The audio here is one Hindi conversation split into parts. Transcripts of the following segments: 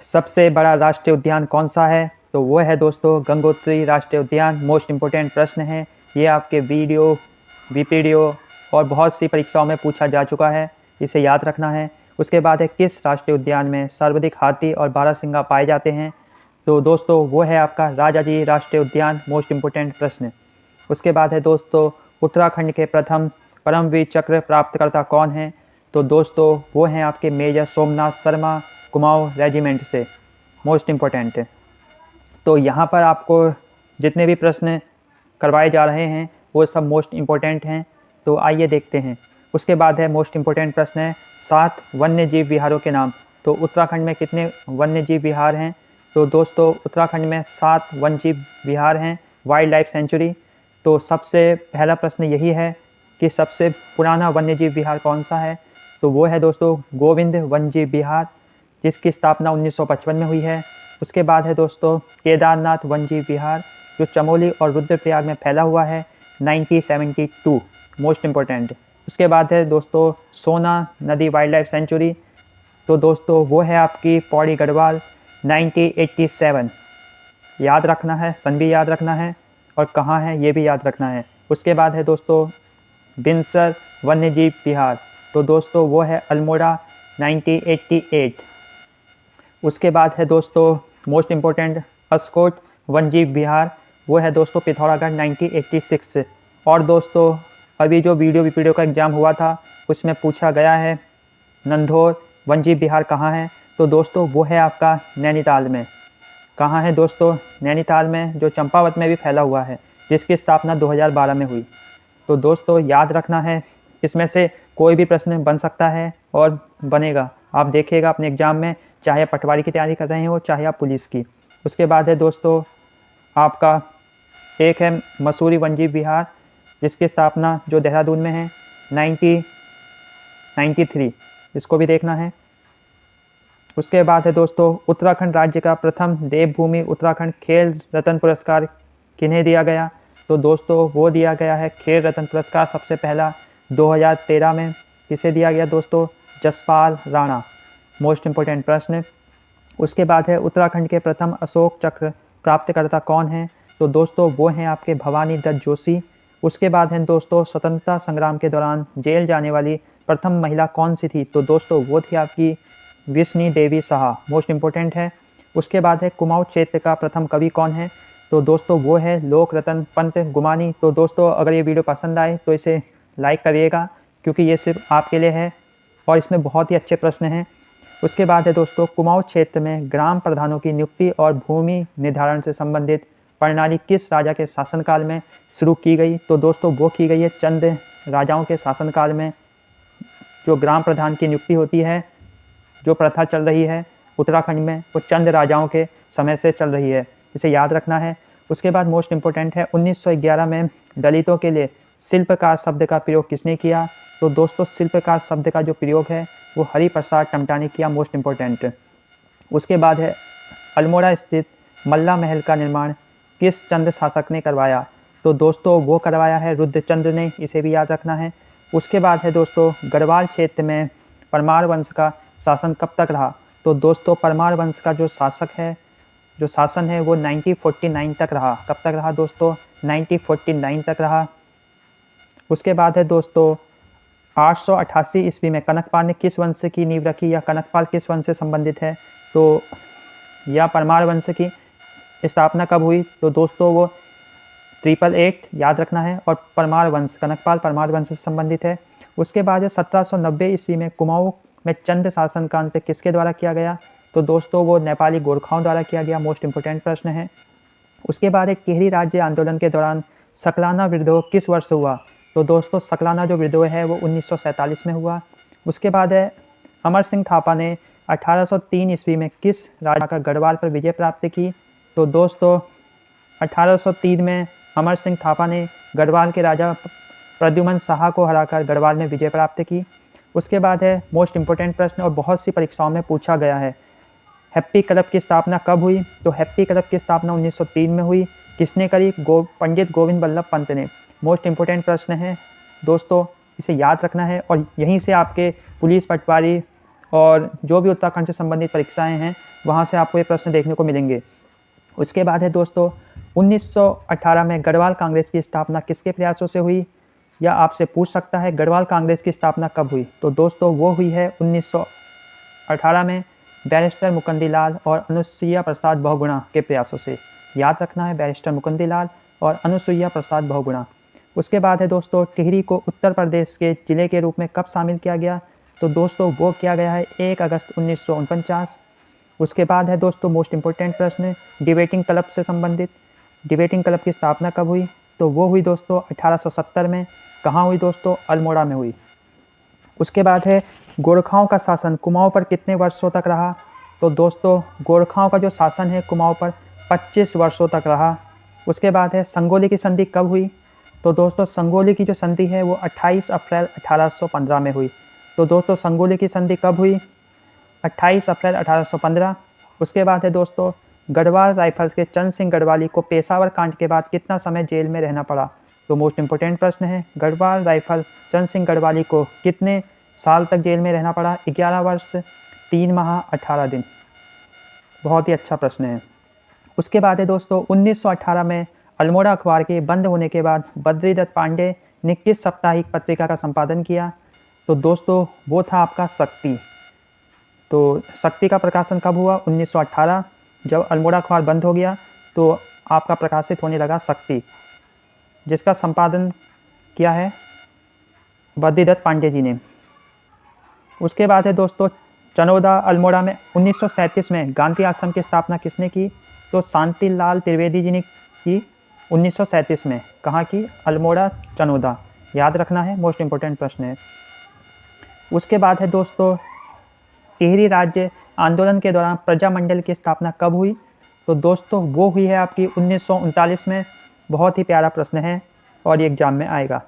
सबसे बड़ा राष्ट्रीय उद्यान कौन सा है? तो वो है दोस्तों गंगोत्री राष्ट्रीय उद्यान। मोस्ट इम्पोर्टेंट प्रश्न है ये, आपके वीडियो, वीपीडीओ और बहुत सी परीक्षाओं में पूछा जा चुका है, इसे याद रखना है। उसके बाद है किस राष्ट्रीय उद्यान में सर्वाधिक हाथी और बारहसिंगा पाए जाते हैं? तो दोस्तों वो है आपका राजाजी राष्ट्रीय उद्यान। मोस्ट इम्पोर्टेंट प्रश्न। उसके बाद है दोस्तों उत्तराखंड के प्रथम परमवीर चक्र प्राप्तकर्ता कौन हैं? तो दोस्तों वो हैं आपके मेजर सोमनाथ शर्मा, कुमाऊं रेजिमेंट से। मोस्ट इम्पोर्टेंट है। तो यहाँ पर आपको जितने भी प्रश्न करवाए जा रहे हैं वो सब मोस्ट इम्पोर्टेंट हैं, तो आइए देखते हैं। उसके बाद है मोस्ट इम्पोर्टेंट प्रश्न है 7 वन्य जीव विहारों के नाम। तो उत्तराखंड में कितने वन्य जीव विहार हैं? तो दोस्तों उत्तराखंड में 7 वन्य जीव विहार हैं, वाइल्ड लाइफ सेंचुरी। तो सबसे पहला प्रश्न यही है कि सबसे पुराना वन्य जीव विहार कौन सा है? तो वो है दोस्तों गोविंद वन्य जीव विहार, जिसकी स्थापना 1955 में हुई है। उसके बाद है दोस्तों केदारनाथ वन्य जीव विहार, जो चमोली और रुद्रप्रयाग में फैला हुआ है, 1972। Most important. उसके बाद है दोस्तों सोना नदी वाइल्ड लाइफ सेंचुरी। तो दोस्तों वो है आपकी पौड़ी गढ़वाल, 1987। याद रखना है, सन भी याद रखना है और कहाँ है ये भी याद रखना है। उसके बाद है दोस्तों बिनसर वन्यजीव विहार। तो दोस्तों वो है अल्मोड़ा, 1988। उसके बाद है दोस्तों मोस्ट इम्पोर्टेंट अस्कोट वन्यजीव विहार, वो है दोस्तों पिथौरागढ़, 1986। और दोस्तों अभी जो वीडियो का एग्ज़ाम हुआ था उसमें पूछा गया है नंधौर वन्यजीव विहार कहाँ है? तो दोस्तों वो है आपका नैनीताल में। कहाँ है दोस्तों? नैनीताल में, जो चंपावत में भी फैला हुआ है, जिसकी स्थापना 2012 में हुई। तो दोस्तों याद रखना है, इसमें से कोई भी प्रश्न बन सकता है और बनेगा, आप देखिएगा अपने एग्ज़ाम में, चाहे आप पटवारी की तैयारी कर रहे हो चाहे आप पुलिस की। उसके बाद है दोस्तों आपका एक है मसूरी वन्यजीव विहार, जिसकी स्थापना जो देहरादून में है, 1993। इसको भी देखना है। उसके बाद है दोस्तों उत्तराखंड राज्य का प्रथम देवभूमि उत्तराखंड खेल रत्न पुरस्कार किन्हें दिया गया? तो दोस्तों वो दिया गया है खेल रत्न पुरस्कार सबसे पहला 2013 में। किसे दिया गया दोस्तों? जसपाल राणा। मोस्ट इम्पोर्टेंट प्रश्न। उसके बाद है उत्तराखंड के प्रथम अशोक चक्र प्राप्तकर्ता कौन है? तो दोस्तों वो हैं आपके भवानी दत्त जोशी। उसके बाद हैं दोस्तों स्वतंत्रता संग्राम के दौरान जेल जाने वाली प्रथम महिला कौन सी थी? तो दोस्तों वो थी आपकी विष्णु देवी साहा। मोस्ट इम्पोर्टेंट है। उसके बाद है कुमाऊं क्षेत्र का प्रथम कवि कौन है? तो दोस्तों वो है लोक रतन पंत गुमानी। तो दोस्तों अगर ये वीडियो पसंद आए तो इसे लाइक करिएगा, क्योंकि ये सिर्फ आपके लिए है और इसमें बहुत ही अच्छे प्रश्न हैं। उसके बाद है दोस्तों कुमाऊं क्षेत्र में ग्राम प्रधानों की नियुक्ति और भूमि निर्धारण से संबंधित प्रणाली किस राजा के शासनकाल में शुरू की गई? तो दोस्तों वो की गई है चंद राजाओं के शासनकाल में। जो ग्राम प्रधान की नियुक्ति होती है, जो प्रथा चल रही है उत्तराखंड में, वो चंद राजाओं के समय से चल रही है, इसे याद रखना है। उसके बाद मोस्ट इम्पोर्टेंट है 1911 में दलितों के लिए शिल्पकार शब्द का प्रयोग किसने किया? तो दोस्तों शिल्पकार शब्द का जो प्रयोग है वो हरिप्रसाद टमटा ने किया। Most important. उसके बाद है अल्मोड़ा स्थित मल्ला महल का निर्माण किस चंद शासक ने करवाया? तो दोस्तों वो करवाया है रुद्रचंद्र ने, इसे भी याद रखना है। उसके बाद है दोस्तों गढ़वाल क्षेत्र में परमार वंश का शासन कब तक रहा? तो दोस्तों परमार वंश का जो शासन है वो 1949 तक रहा। कब तक रहा दोस्तों? 1949 तक रहा। उसके बाद है दोस्तों 888 ईस्वी में कनकपाल ने किस वंश की नींव रखी, या कनकपाल किस वंश से संबंधित है? तो या परमार वंश की स्थापना कब हुई? तो दोस्तों वो 888 याद रखना है, और परमार वंश, कनकपाल परमार वंश से संबंधित है। उसके बाद 1790 ईस्वी में कुमाऊं में चंद शासन का अंत किसके द्वारा किया गया? तो दोस्तों वो नेपाली गोरखाओं द्वारा किया गया। मोस्ट इम्पोर्टेंट प्रश्न है। उसके बाद एक टिहरी राज्य आंदोलन के दौरान सकलाना विद्रोह किस वर्ष हुआ? तो दोस्तों सकलाना जो विद्रोह है वो 1947 में हुआ। उसके बाद है अमर सिंह थापा ने 1803 ईस्वी में किस राजा का गढ़वाल पर विजय प्राप्त की? तो दोस्तों 1803 में अमर सिंह थापा ने गढ़वाल के राजा प्रद्युमन शाह को हराकर गढ़वाल में विजय प्राप्त की। उसके बाद है मोस्ट इम्पोर्टेंट प्रश्न और बहुत सी परीक्षाओं में पूछा गया है, हैप्पी क्लब की स्थापना कब हुई? तो हैप्पी क्लब की स्थापना 1903 में हुई। किसने करी? पंडित गोविंद बल्लभ पंत ने। मोस्ट इम्पोर्टेंट प्रश्न है दोस्तों, इसे याद रखना है और यहीं से आपके पुलिस, पटवारी और जो भी उत्तराखंड से संबंधित परीक्षाएं हैं वहाँ से आपको ये प्रश्न देखने को मिलेंगे। उसके बाद है दोस्तों 1918 में गढ़वाल कांग्रेस की स्थापना किसके प्रयासों से हुई, या आपसे पूछ सकता है गढ़वाल कांग्रेस की स्थापना कब हुई। तो दोस्तों वो हुई है 1918 में बैरिस्टर मुकुंदलाल और अनुसुईया प्रसाद बहुगुणा के प्रयासों से। याद रखना है, बैरिस्टर मुकुंदलाल और अनुसुईया प्रसाद बहुगुणा। उसके बाद है दोस्तों टिहरी को उत्तर प्रदेश के जिले के रूप में कब शामिल किया गया। तो दोस्तों वो किया गया है 1 अगस्त 1949। उसके बाद है दोस्तों मोस्ट इंपॉर्टेंट प्रश्न डिबेटिंग क्लब से संबंधित। डिबेटिंग क्लब की स्थापना कब हुई। तो वो हुई दोस्तों 1870 में। कहाँ हुई दोस्तों, अल्मोड़ा में हुई। उसके बाद है गोरखाओं का शासन कुमाऊं पर कितने वर्षों तक रहा। तो दोस्तों गोरखाओं का जो शासन है कुमाऊं पर 25 वर्षों तक रहा। उसके बाद है संगोली की संधि कब हुई। तो दोस्तों संगोली की जो संधि है वो 28 अप्रैल 1815 में हुई। तो दोस्तों संगोली की संधि कब हुई, 28 अप्रैल 1815। उसके बाद है दोस्तों गढ़वाल राइफल्स के चंद सिंह गढ़वाली को पेशावर कांड के बाद कितना समय जेल में रहना पड़ा। तो मोस्ट इंपोर्टेंट प्रश्न है, गढ़वाल राइफल चंद सिंह गढ़वाली को कितने साल तक जेल में रहना पड़ा। 11 वर्ष 3 माह 18 दिन। बहुत ही अच्छा प्रश्न है। उसके बाद है दोस्तों 1918 में अल्मोड़ा अखबार के बंद होने के बाद बद्रीदत्त पांडे ने किस साप्ताहिक पत्रिका का संपादन किया। तो दोस्तों वो था आपका शक्ति। तो शक्ति का प्रकाशन कब हुआ, 1918। जब अल्मोड़ा अखबार बंद हो गया तो आपका प्रकाशित होने लगा शक्ति, जिसका संपादन किया है बद्रीदत्त पांडे जी ने। उसके बाद है दोस्तों चनौदा अल्मोड़ा में 1937 में गांधी आश्रम की स्थापना किसने की। तो शांतिलाल त्रिवेदी जी ने की 1937 में। कहाँ की, अल्मोड़ा चनौदा। याद रखना है, मोस्ट इंपोर्टेंट प्रश्न है। उसके बाद है दोस्तों टिहरी राज्य आंदोलन के दौरान प्रजामंडल की स्थापना कब हुई। तो दोस्तों वो हुई है आपकी 1939 में। बहुत ही प्यारा प्रश्न है और ये एग्जाम में आएगा।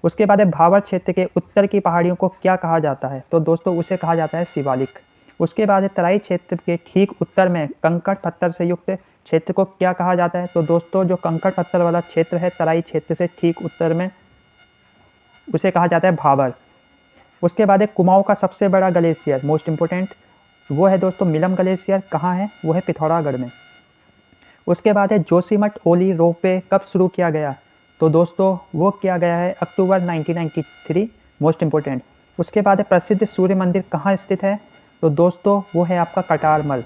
उसके बाद है भाबर क्षेत्र के उत्तर की पहाड़ियों को क्या कहा जाता है। तो दोस्तों उसे कहा जाता है शिवालिक। उसके बाद है तराई क्षेत्र के ठीक उत्तर में कंकड़ पत्थर से युक्त क्षेत्र को क्या कहा जाता है। तो दोस्तों जो कंकड़ पत्थर वाला क्षेत्र है तराई क्षेत्र से ठीक उत्तर में, उसे कहा जाता है भाबर। उसके बाद है कुमाऊं का सबसे बड़ा ग्लेशियर, मोस्ट इंपोर्टेंट, वो है दोस्तों मिलम ग्लेशियर। कहाँ है, वो है पिथौरागढ़ में। उसके बाद है जोशीमठ ओली रोपवे कब शुरू किया गया। तो दोस्तों वो किया गया है अक्टूबर 1993, मोस्ट इंपोर्टेंट। उसके बाद है प्रसिद्ध सूर्य मंदिर कहाँ स्थित है। तो दोस्तों वो है आपका कटारमल।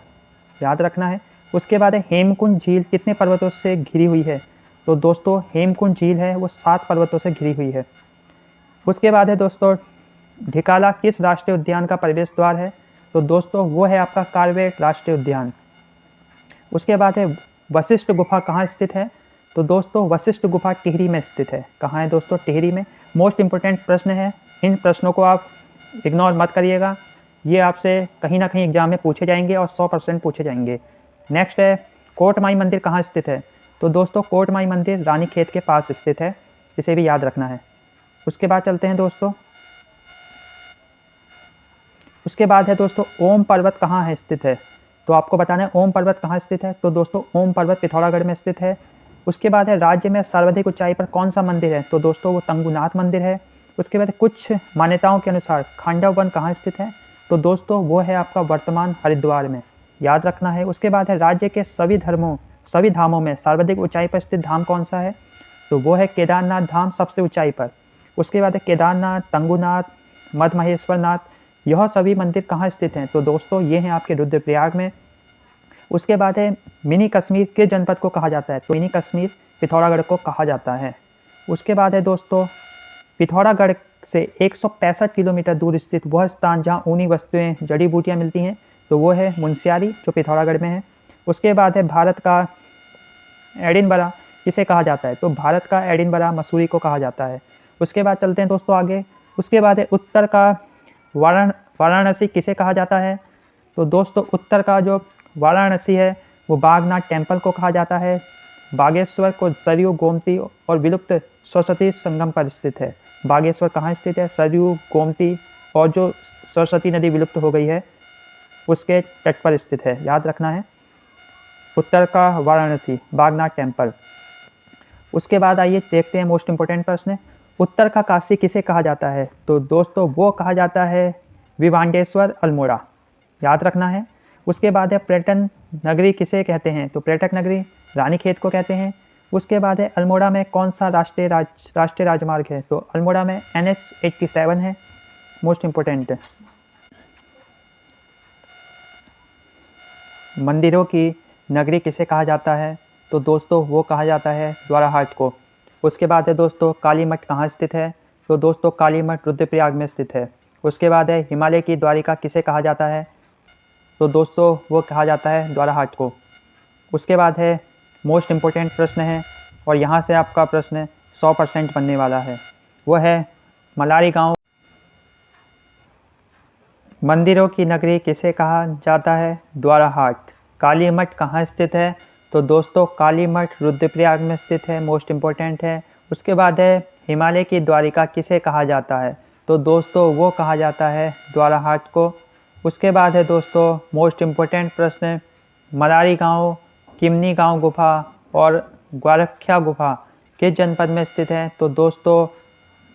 याद रखना है। उसके बाद है हेमकुंड झील कितने पर्वतों से घिरी हुई है। तो दोस्तों हेमकुंड झील है वो 7 पर्वतों से घिरी हुई है। उसके बाद है दोस्तों ढिकाला किस राष्ट्रीय उद्यान का प्रवेश द्वार है। तो दोस्तों वो है आपका कार्बेट राष्ट्रीय उद्यान। उसके बाद है वशिष्ठ गुफा कहाँ स्थित है। तो दोस्तों वशिष्ठ गुफा टिहरी में स्थित है। कहाँ है दोस्तों, टिहरी में। मोस्ट इंपोर्टेंट प्रश्न है, इन प्रश्नों को आप इग्नोर मत करिएगा, ये आपसे कहीं ना कहीं एग्जाम में पूछे जाएंगे और 100% पूछे जाएंगे। नेक्स्ट है कोटमाई मंदिर कहाँ स्थित है। तो दोस्तों कोटमाई मंदिर रानीखेत के पास स्थित है, इसे भी याद रखना है। उसके बाद चलते हैं दोस्तों, उसके बाद है दोस्तों ओम पर्वत कहाँ है स्थित है। तो आपको बताना है ओम पर्वत कहाँ स्थित है। तो दोस्तों ओम पर्वत पिथौरागढ़ में स्थित है। उसके बाद है राज्य में सर्वाधिक ऊंचाई पर कौन सा मंदिर है। तो दोस्तों वो तंगुनाथ मंदिर है। उसके बाद कुछ मान्यताओं के अनुसार खांडव वन कहाँ स्थित है। तो दोस्तों वो है आपका वर्तमान हरिद्वार में। याद रखना है। उसके बाद है राज्य के सभी धामों में सर्वाधिक ऊंचाई पर स्थित धाम कौन सा है। तो वो है केदारनाथ धाम, सबसे ऊंचाई पर। उसके बाद है केदारनाथ, तंगुनाथ, मधमहेश्वर नाथ, यह सभी मंदिर कहाँ स्थित हैं। तो दोस्तों ये हैं आपके रुद्रप्रयाग में। उसके बाद है मिनी कश्मीर किस जनपद को कहा जाता है। तो मिनी कश्मीर पिथौरागढ़ को कहा जाता है। उसके बाद है दोस्तों पिथौरागढ़ से 165 किलोमीटर दूर स्थित वह स्थान जहाँ ऊनी वस्तुएं जड़ी बूटियाँ मिलती हैं, तो वो है मुनस्यारी जो पिथौरागढ़ में है। उसके बाद है भारत का एडिनबरा किसे कहा जाता है। तो भारत का एडिनबरा मसूरी को कहा जाता है। उसके बाद चलते हैं दोस्तों आगे। उसके बाद है उत्तर का वाराणसी किसे कहा जाता है। तो दोस्तों उत्तर का जो वाराणसी है वो बागनाथ टेम्पल को कहा जाता है। बागेश्वर को सरयू, गोमती और विलुप्त सरस्वती संगम पर स्थित है। बागेश्वर कहाँ स्थित है, सरयू, गोमती और जो सरस्वती नदी विलुप्त हो गई है उसके तट पर स्थित है। याद रखना है, उत्तर का वाराणसी, बागनाथ टेम्पल। उसके बाद आइए देखते हैं मोस्ट इंपोर्टेंट प्रश्न, उत्तर का काशी किसे कहा जाता है। तो दोस्तों वो कहा जाता है विभांडेश्वर अल्मोड़ा, याद रखना है। उसके बाद है पर्यटन नगरी किसे कहते हैं, तो पर्यटक नगरी रानीखेत को कहते हैं। उसके बाद है अल्मोड़ा में कौन सा राष्ट्रीय राजमार्ग है, तो अल्मोड़ा में NH87 है, मोस्ट इम्पोर्टेंट। मंदिरों की नगरी किसे कहा जाता है, तो दोस्तों वो कहा जाता है द्वाराहाट को। उसके बाद है दोस्तों काली मठ कहाँ स्थित है, तो दोस्तों काली मठ रुद्रप्रयाग में स्थित है। उसके बाद है हिमालय की द्वारिका किसे कहा जाता है, तो दोस्तों वो कहा जाता है द्वाराहाट को। उसके बाद है मोस्ट इम्पोर्टेंट प्रश्न है, और यहाँ से आपका प्रश्न 100% बनने वाला है, वो है मलारी गांव मंदिरों की नगरी किसे कहा जाता है, द्वाराहाट। काली मठ कहाँ स्थित है, तो दोस्तों काली मठ रुद्रप्रयाग में स्थित है, मोस्ट इम्पोर्टेंट है। उसके बाद है हिमालय की द्वारिका किसे कहा जाता है, तो दोस्तों वो कहा जाता है द्वाराहाट को। उसके बाद है दोस्तों मोस्ट इम्पोर्टेंट प्रश्न, मलारी गांव, किमनी गांव गुफा और ग्वारख्या गुफा किस जनपद में स्थित है, तो दोस्तों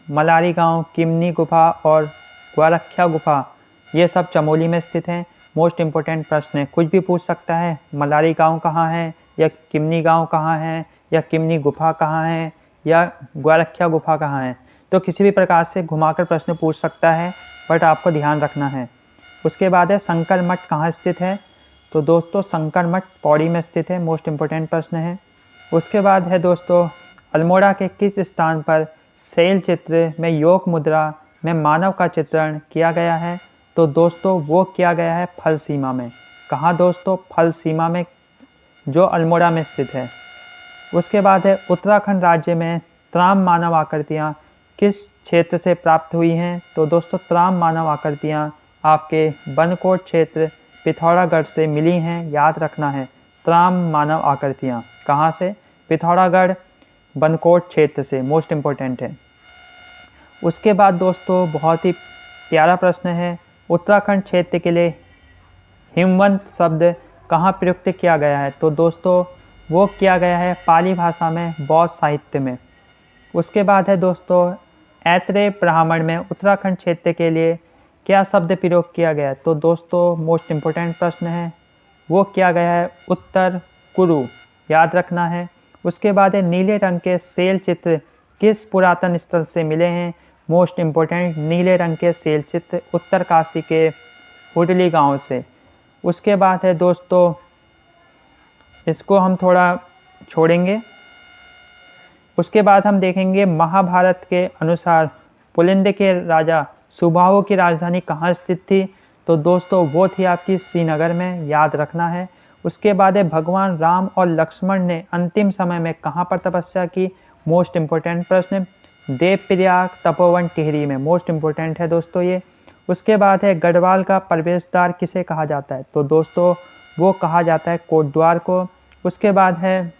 मलारी गांव, किमनी गुफा और ग्वारख्या गुफा ये सब चमोली में स्थित हैं। मोस्ट इम्पोर्टेंट प्रश्न है, कुछ भी पूछ सकता है, मलारी गांव कहाँ है, या किमनी गांव कहाँ है, या किमनी गुफा कहाँ है, या ग्वारख्या गुफा कहाँ है, तो किसी भी प्रकार से घुमाकर प्रश्न पूछ सकता है, बट आपको ध्यान रखना है। उसके बाद है शंकर मठ कहाँ स्थित है, तो दोस्तों शंकर मठ पौड़ी में स्थित है, मोस्ट इम्पोर्टेंट प्रश्न है। उसके बाद है दोस्तों अल्मोड़ा के किस स्थान पर शैल चित्र में योग मुद्रा में मानव का चित्रण किया गया है, तो दोस्तों वो किया गया है फल सीमा में। कहाँ दोस्तों, फल सीमा में, जो अल्मोड़ा में स्थित है। उसके बाद है उत्तराखंड राज्य में त्राम मानव आकृतियाँ किस क्षेत्र से प्राप्त हुई हैं, तो दोस्तों त्राम मानव आकृतियाँ आपके बनकोट क्षेत्र पिथौरागढ़ से मिली हैं, याद रखना है। त्राम मानव आकृतियाँ कहाँ से, पिथौरागढ़ बनकोट क्षेत्र से, मोस्ट इम्पोर्टेंट है। उसके बाद दोस्तों बहुत ही प्यारा प्रश्न है, उत्तराखंड क्षेत्र के लिए हिमवंत शब्द कहाँ प्रयुक्त किया गया है, तो दोस्तों वो किया गया है पाली भाषा में, बौद्ध साहित्य में। उसके बाद है दोस्तों ऐत्रेय ब्राह्मण में उत्तराखंड क्षेत्र के लिए क्या शब्द प्रयोग किया गया है, तो दोस्तों मोस्ट इम्पोर्टेंट प्रश्न है, वो किया गया है उत्तर कुरु, याद रखना है। उसके बाद है नीले रंग के शैल चित्र किस पुरातन स्थल से मिले हैं, मोस्ट इम्पोर्टेंट, नीले रंग के शैल चित्र उत्तरकाशी के हुडली गांव से। उसके बाद है दोस्तों, इसको हम थोड़ा छोड़ेंगे। उसके बाद हम देखेंगे महाभारत के अनुसार पुलिंद के राजा सुबाहु की राजधानी कहाँ स्थित थी, तो दोस्तों वो थी आपकी श्रीनगर में, याद रखना है। उसके बाद है भगवान राम और लक्ष्मण ने अंतिम समय में कहाँ पर तपस्या की, मोस्ट इम्पोर्टेंट प्रश्न, देवप्रयाग तपोवन टिहरी में, मोस्ट इम्पोर्टेंट है दोस्तों ये। उसके बाद है गढ़वाल का प्रवेश द्वार किसे कहा जाता है, तो दोस्तों वो कहा जाता है कोटद्वार को। उसके बाद है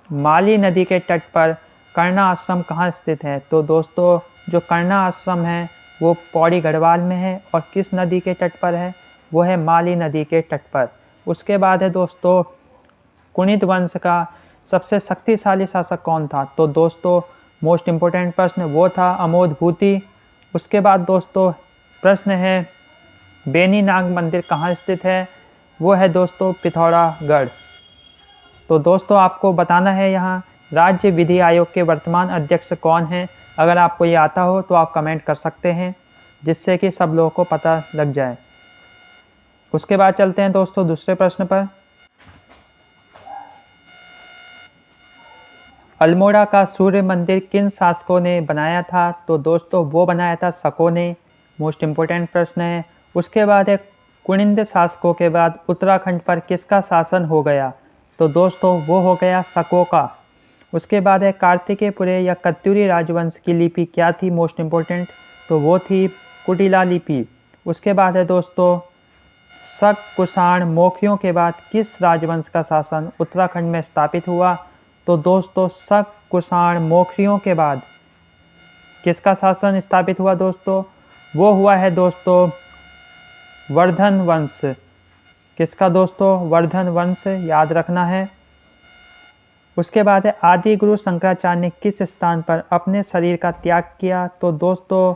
माली नदी के तट पर कर्णा आश्रम कहाँ स्थित है, तो दोस्तों जो कर्णा आश्रम है वो पौड़ी गढ़वाल में है, और किस नदी के तट पर है, वो है माली नदी के तट पर। उसके बाद है दोस्तों कुणित वंश का सबसे शक्तिशाली शासक कौन था, तो दोस्तों मोस्ट इम्पोर्टेंट प्रश्न वो था अमोधभूति। उसके बाद दोस्तों प्रश्न है बेनी नाग मंदिर कहाँ स्थित है, वो है दोस्तों पिथौरागढ़। तो दोस्तों आपको बताना है यहाँ राज्य विधि आयोग के वर्तमान अध्यक्ष कौन हैं, अगर आपको ये आता हो तो आप कमेंट कर सकते हैं, जिससे कि सब लोगों को पता लग जाए। उसके बाद चलते हैं दोस्तों दूसरे प्रश्न पर। अल्मोड़ा का सूर्य मंदिर किन शासकों ने बनाया था, तो दोस्तों वो बनाया था शकों ने, मोस्ट इम्पोर्टेंट प्रश्न है। उसके बाद है कुनिंद शासकों के बाद उत्तराखंड पर किसका शासन हो गया, तो दोस्तों वो हो गया शकों का। उसके बाद है कार्तिकेयपुरे या कत्यूरी राजवंश की लिपि क्या थी, मोस्ट इम्पोर्टेंट, तो वो थी कुटिला लिपि। उसके बाद है दोस्तों शक कुषाण मौर्यों के बाद किस राजवंश का शासन उत्तराखंड में स्थापित हुआ, तो दोस्तों शक कुषाण मौर्यों के बाद किसका शासन स्थापित हुआ दोस्तों, वो हुआ है दोस्तों वर्धन वंश। किसका दोस्तों, वर्धन वंश, याद रखना है। उसके बाद है आदि गुरु शंकराचार्य ने किस स्थान पर अपने शरीर का त्याग किया, तो दोस्तों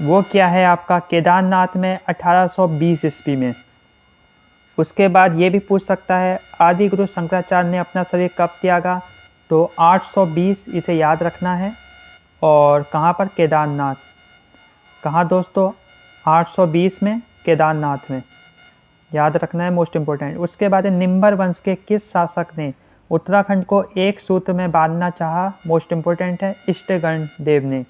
वो क्या है आपका केदारनाथ में 1820 ईस्वी में। उसके बाद ये भी पूछ सकता है आदि गुरु शंकराचार्य ने अपना शरीर कब त्यागा, तो 820 इसे याद रखना है। और कहाँ पर? केदारनाथ। कहाँ दोस्तों? 820 में केदारनाथ में, याद रखना है, मोस्ट इम्पोर्टेंट। उसके बाद निम्बर वंश के किस शासक ने उत्तराखंड को एक सूत्र में बांधना चाहा? मोस्ट इम्पोर्टेंट है, इष्टगण देव ने।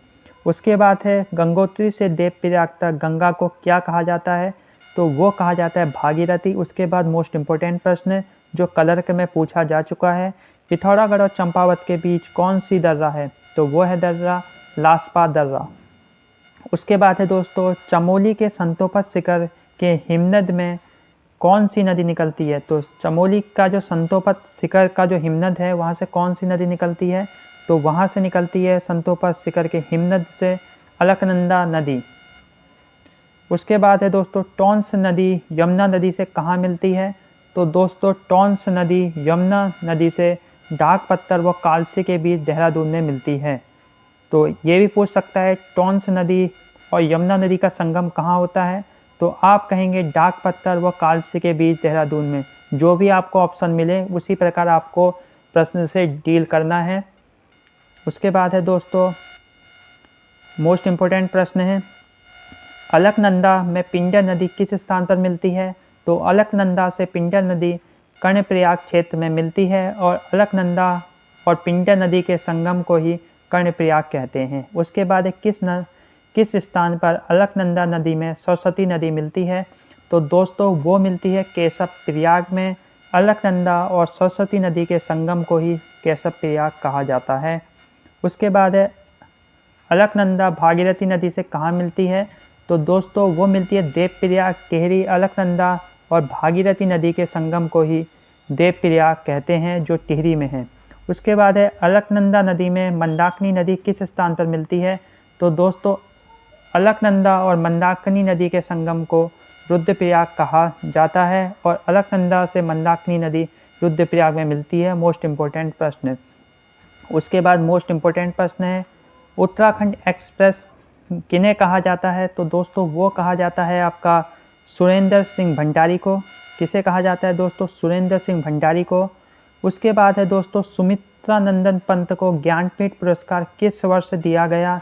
उसके बाद है गंगोत्री से देवप्रयाग तक गंगा को क्या कहा जाता है? तो वो कहा जाता है भागीरथी। उसके बाद मोस्ट इम्पोर्टेंट प्रश्न जो क्लर्क में पूछा जा चुका है, पिथौरागढ़ और चंपावत के बीच कौन सी दर्रा है? तो वो है दर्रा लासपा दर्रा। उसके बाद है दोस्तों चमोली के संतोपत शिखर के हिमनद में कौन सी नदी निकलती है? तो चमोली का जो संतोपत शिखर का जो हिमनद है वहाँ से कौन सी नदी निकलती है? तो वहाँ से निकलती है संतोपत शिखर के हिमनद से अलकनंदा नदी। उसके बाद है दोस्तों टॉन्स नदी यमुना नदी से कहाँ मिलती है? तो दोस्तों टॉन्स नदी यमुना नदी से डाक पत्थर व कालसी के बीच देहरादून में मिलती है। तो ये भी पूछ सकता है टॉन्स नदी और यमुना नदी का संगम कहाँ होता है? तो आप कहेंगे डाक पत्थर व कालसी के बीच देहरादून में। जो भी आपको ऑप्शन मिले उसी प्रकार आपको प्रश्न से डील करना है। उसके बाद है दोस्तों मोस्ट इम्पोर्टेंट प्रश्न है अलकनंदा में पिंडर नदी किस स्थान पर मिलती है? तो अलकनंदा से पिंडर नदी कर्णप्रयाग क्षेत्र में मिलती है और अलकनंदा और पिंडर नदी के संगम को ही कर्णप्रयाग कहते हैं। उसके बाद किस स्थान पर अलकनंदा नदी में सरस्वती नदी मिलती है? तो दोस्तों वो मिलती है केशव प्रयाग में। अलकनंदा और सरस्वती नदी के संगम को ही केशव प्रयाग कहा जाता है। उसके बाद है अलकनंदा भागीरथी नदी से कहाँ मिलती है? तो दोस्तों वो मिलती है देवप्रयाग। टिहरी अलकनंदा और भागीरथी नदी के संगम को ही देवप्रयाग कहते हैं जो टिहरी में है। उसके बाद है अलकनंदा नदी में मंदाकिनी नदी किस स्थान पर मिलती है? तो दोस्तों अलकनंदा और मंदाकिनी नदी के संगम को रुद्रप्रयाग कहा जाता है और अलकनंदा से मंदाकिनी नदी रुद्रप्रयाग में मिलती है। मोस्ट इम्पोर्टेंट प्रश्न। उसके बाद मोस्ट इम्पोर्टेंट प्रश्न है उत्तराखंड एक्सप्रेस किन्हें कहा जाता है? तो दोस्तों वो कहा जाता है आपका सुरेंद्र सिंह भंडारी को। किसे कहा जाता है दोस्तों? सुरेंद्र सिंह भंडारी को। उसके बाद है दोस्तों सुमित्रा नंदन पंत को ज्ञानपीठ पुरस्कार किस वर्ष दिया गया?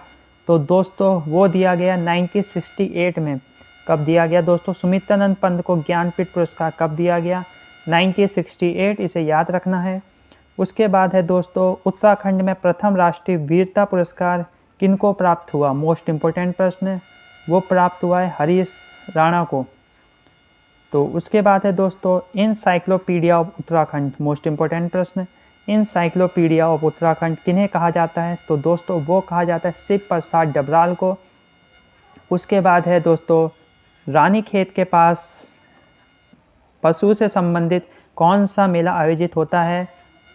तो दोस्तों वो दिया गया 1968 में। कब दिया गया दोस्तों? सुमित्रानंद पंत को ज्ञानपीठ पुरस्कार कब दिया गया? 1968, इसे याद रखना है। उसके बाद है दोस्तों उत्तराखंड में प्रथम राष्ट्रीय वीरता पुरस्कार किनको प्राप्त हुआ? मोस्ट इम्पोर्टेंट प्रश्न। वो प्राप्त हुआ है हरीश राणा को। तो उसके बाद है दोस्तों encyclopaedia of Uttarakhand. Most important प्रश्न, इनसाइक्लोपीडिया ऑफ उत्तराखंड किन्हें कहा जाता है? तो दोस्तों वो कहा जाता है शिव प्रसाद डबराल को। उसके बाद है दोस्तों रानीखेत के पास पशु से संबंधित कौन सा मेला आयोजित होता है?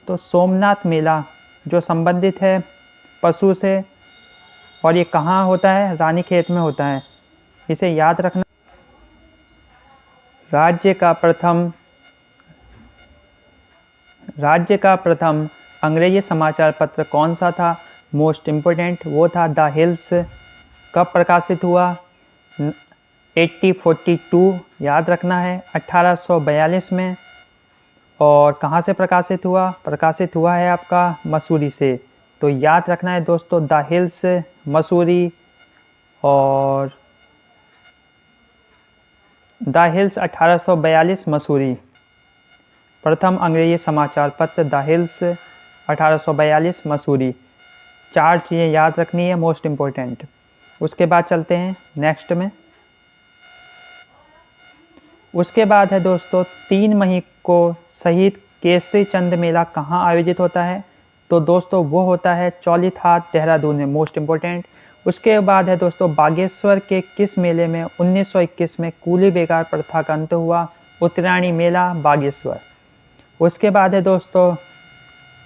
तो सोमनाथ मेला जो संबंधित है पशु से, और ये कहाँ होता है? रानीखेत में होता है, इसे याद रखना। राज्य का प्रथम अंग्रेजी समाचार पत्र कौन सा था? मोस्ट इम्पोर्टेंट वो था द हिल्स। कब प्रकाशित हुआ? 1842, याद रखना है, 1842 में। और कहाँ से प्रकाशित हुआ? प्रकाशित हुआ है आपका मसूरी से। तो याद रखना है दोस्तों द हिल्स मसूरी, और द हिल्स 1842 मसूरी। प्रथम अंग्रेजी समाचार पत्र द हिल्स 1842 मसूरी। 4 चीज़ें याद रखनी है मोस्ट इम्पोर्टेंट। उसके बाद चलते हैं नेक्स्ट में। उसके बाद है दोस्तों 3 मई को शहीद केसरी चंद मेला कहाँ आयोजित होता है? तो दोस्तों वो होता है चौलीथाट देहरादून में। Most important. उसके बाद है दोस्तों बागेश्वर के किस मेले में 1921 में कूली बेगार प्रथा का अंत हुआ? उत्तरायणी मेला बागेश्वर। उसके बाद है दोस्तों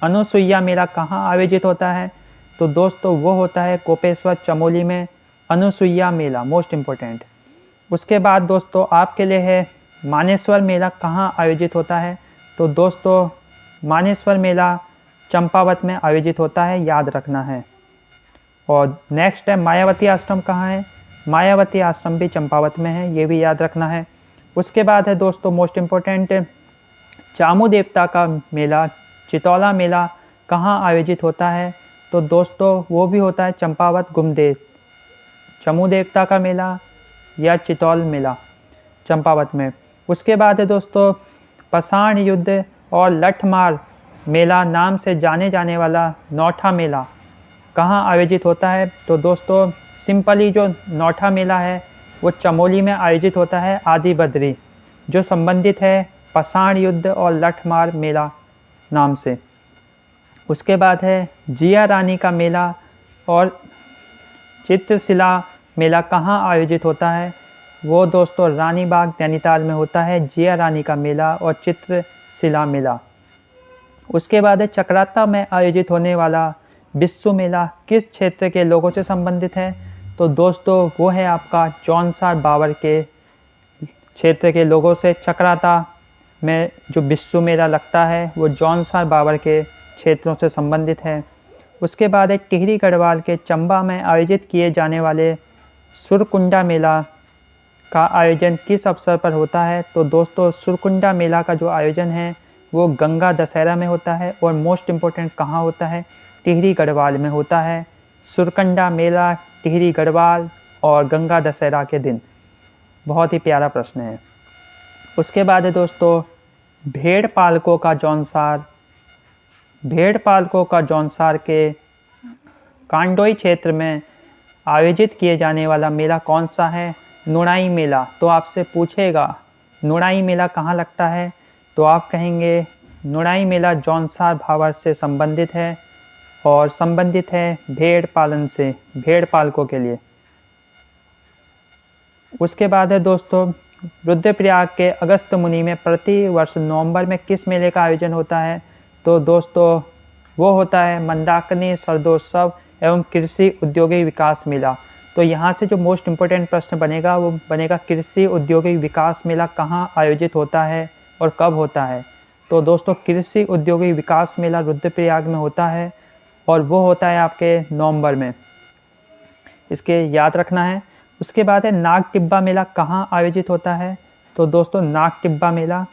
अनुसुईया मेला कहाँ आयोजित होता है? तो दोस्तों वो होता है कोपेश्वर चमोली में अनुसुईया मेला। Most important. उसके बाद दोस्तों आपके लिए है मानेश्वर मेला कहाँ आयोजित होता है? तो दोस्तों मानेश्वर मेला चंपावत में आयोजित होता है, याद रखना है। और नेक्स्ट है मायावती आश्रम कहाँ है? मायावती आश्रम भी चंपावत में है, ये भी याद रखना है। उसके बाद है दोस्तों मोस्ट इम्पोर्टेंट चामू देवता का मेला, चितौला मेला कहाँ आयोजित होता है? तो दोस्तों वो भी होता है चंपावत गुमदेव। चामू देवता का मेला या चितौल मेला चंपावत में। उसके बाद है दोस्तों पाषाण युद्ध और लठमार मेला नाम से जाने जाने वाला नौठा मेला कहाँ आयोजित होता है? तो दोस्तों सिंपली जो नौठा मेला है वो चमोली में आयोजित होता है, आदि बद्री, जो संबंधित है पाषाण युद्ध और लठमार मेला नाम से। उसके बाद है जिया रानी का मेला और चित्रशिला मेला कहाँ आयोजित होता है? वो दोस्तों रानी बाग नैनीताल में होता है जिया रानी का मेला और चित्रशिला मेला। उसके बाद है चक्राता में आयोजित होने वाला विश्व मेला किस क्षेत्र के लोगों से संबंधित है? तो दोस्तों वो है आपका जौनसार बावर के क्षेत्र के लोगों से। चक्राता में जो विश्व मेला लगता है वो जौनसार बावर के क्षेत्रों से संबंधित है। उसके बाद एक टिहरी गढ़वाल के चंबा में आयोजित किए जाने वाले सुरकुंडा मेला का आयोजन किस अवसर पर होता है? तो दोस्तों सुरकुंडा मेला का जो आयोजन है वो गंगा दशहरा में होता है और मोस्ट इम्पोर्टेंट कहाँ होता है? टिहरी गढ़वाल में होता है। सुरकुंडा मेला टिहरी गढ़वाल और गंगा दशहरा के दिन। बहुत ही प्यारा प्रश्न है। उसके बाद है दोस्तों भेड़ पालकों का जौनसार। भेड़ पालकों का जौनसार के कांडोई क्षेत्र में आयोजित किए जाने वाला मेला कौन सा है? नुणाई मेला। तो आपसे पूछेगा नुणाई मेला कहाँ लगता है? तो आप कहेंगे नुणाई मेला जौनसार भावर से संबंधित है और संबंधित है भेड़ पालन से, भेड़ पालकों के लिए। उसके बाद है दोस्तों रुद्रप्रयाग के अगस्त मुनि में प्रति वर्ष नवंबर में किस मेले का आयोजन होता है? तो दोस्तों वो होता है मंदाकिनी शरदोत्सव एवं कृषि औद्योगिक विकास मेला। तो यहाँ से जो मोस्ट इम्पोर्टेंट प्रश्न बनेगा वो बनेगा कृषि औद्योगिक विकास मेला कहाँ आयोजित होता है और कब होता है? तो दोस्तों कृषि औद्योगिक विकास मेला रुद्रप्रयाग में होता है और वो होता है आपके नवंबर में, इसके याद रखना है। उसके बाद है नाग टिब्बा मेला कहाँ आयोजित होता है? तो दोस्तों नाग टिब्बा मेला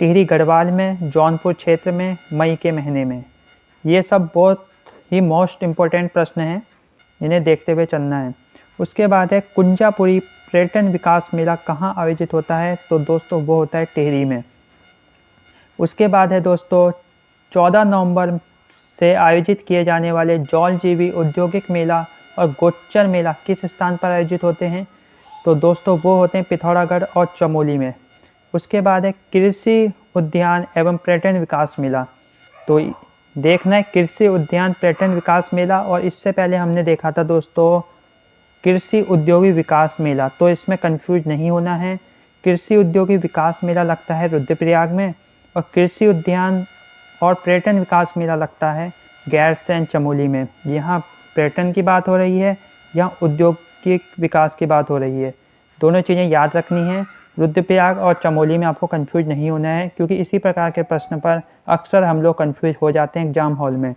टिहरी गढ़वाल में, जौनपुर क्षेत्र में, मई के महीने में। ये सब बहुत ही मोस्ट इम्पोर्टेंट प्रश्न हैं, इन्हें देखते हुए चलना है। उसके बाद है कुंजापुरी पर्यटन विकास मेला कहाँ आयोजित होता है? तो दोस्तों वो होता है टिहरी में। उसके बाद है दोस्तों 14 नवंबर से आयोजित किए जाने वाले जौलजीबी औद्योगिक मेला और गोचर मेला किस स्थान पर आयोजित होते हैं? तो दोस्तों वो होते हैं पिथौरागढ़ और चमोली में। उसके बाद है कृषि उद्यान एवं पर्यटन विकास मेला। तो देखना है कृषि उद्यान पर्यटन विकास मेला, और इससे पहले हमने देखा था दोस्तों कृषि औद्योगिक विकास मेला, तो इसमें कंफ्यूज नहीं होना है। कृषि औद्योगिक विकास मेला लगता है रुद्रप्रयाग में और कृषि उद्यान और पर्यटन विकास मेला लगता है गैरसैंण चमोली में। यहाँ पर्यटन की बात हो रही है, यहाँ औद्योगिक विकास की बात हो रही है। दोनों चीज़ें याद रखनी है। रुद्रप्रयाग और चमोली में आपको कंफ्यूज नहीं होना है, क्योंकि इसी प्रकार के प्रश्न पर अक्सर हम लोग कंफ्यूज हो जाते हैं एग्जाम हॉल में।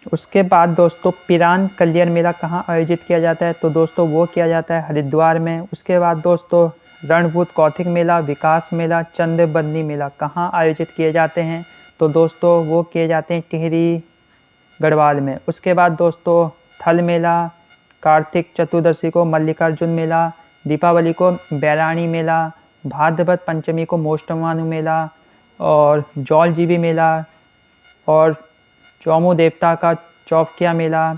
उसके बाद दोस्तों पिरान कलियर मेला कहाँ आयोजित किया जाता है? तो दोस्तों वो किया जाता है हरिद्वार में। उसके बाद दोस्तों रणभूत कौथिग मेला, विकास मेला, चंद्रबंदी मेला कहाँ आयोजित किए जाते हैं? तो दोस्तों वो किए जाते हैं टिहरी गढ़वाल में। उसके बाद दोस्तों थल मेला, कार्तिक चतुर्दशी को मल्लिकार्जुन मेला, दीपावली को बैराणी मेला, भाद्रपद पंचमी को मोष्टमानु मेला और जौलजीबी मेला और चौमू देवता का चौकिया मेला,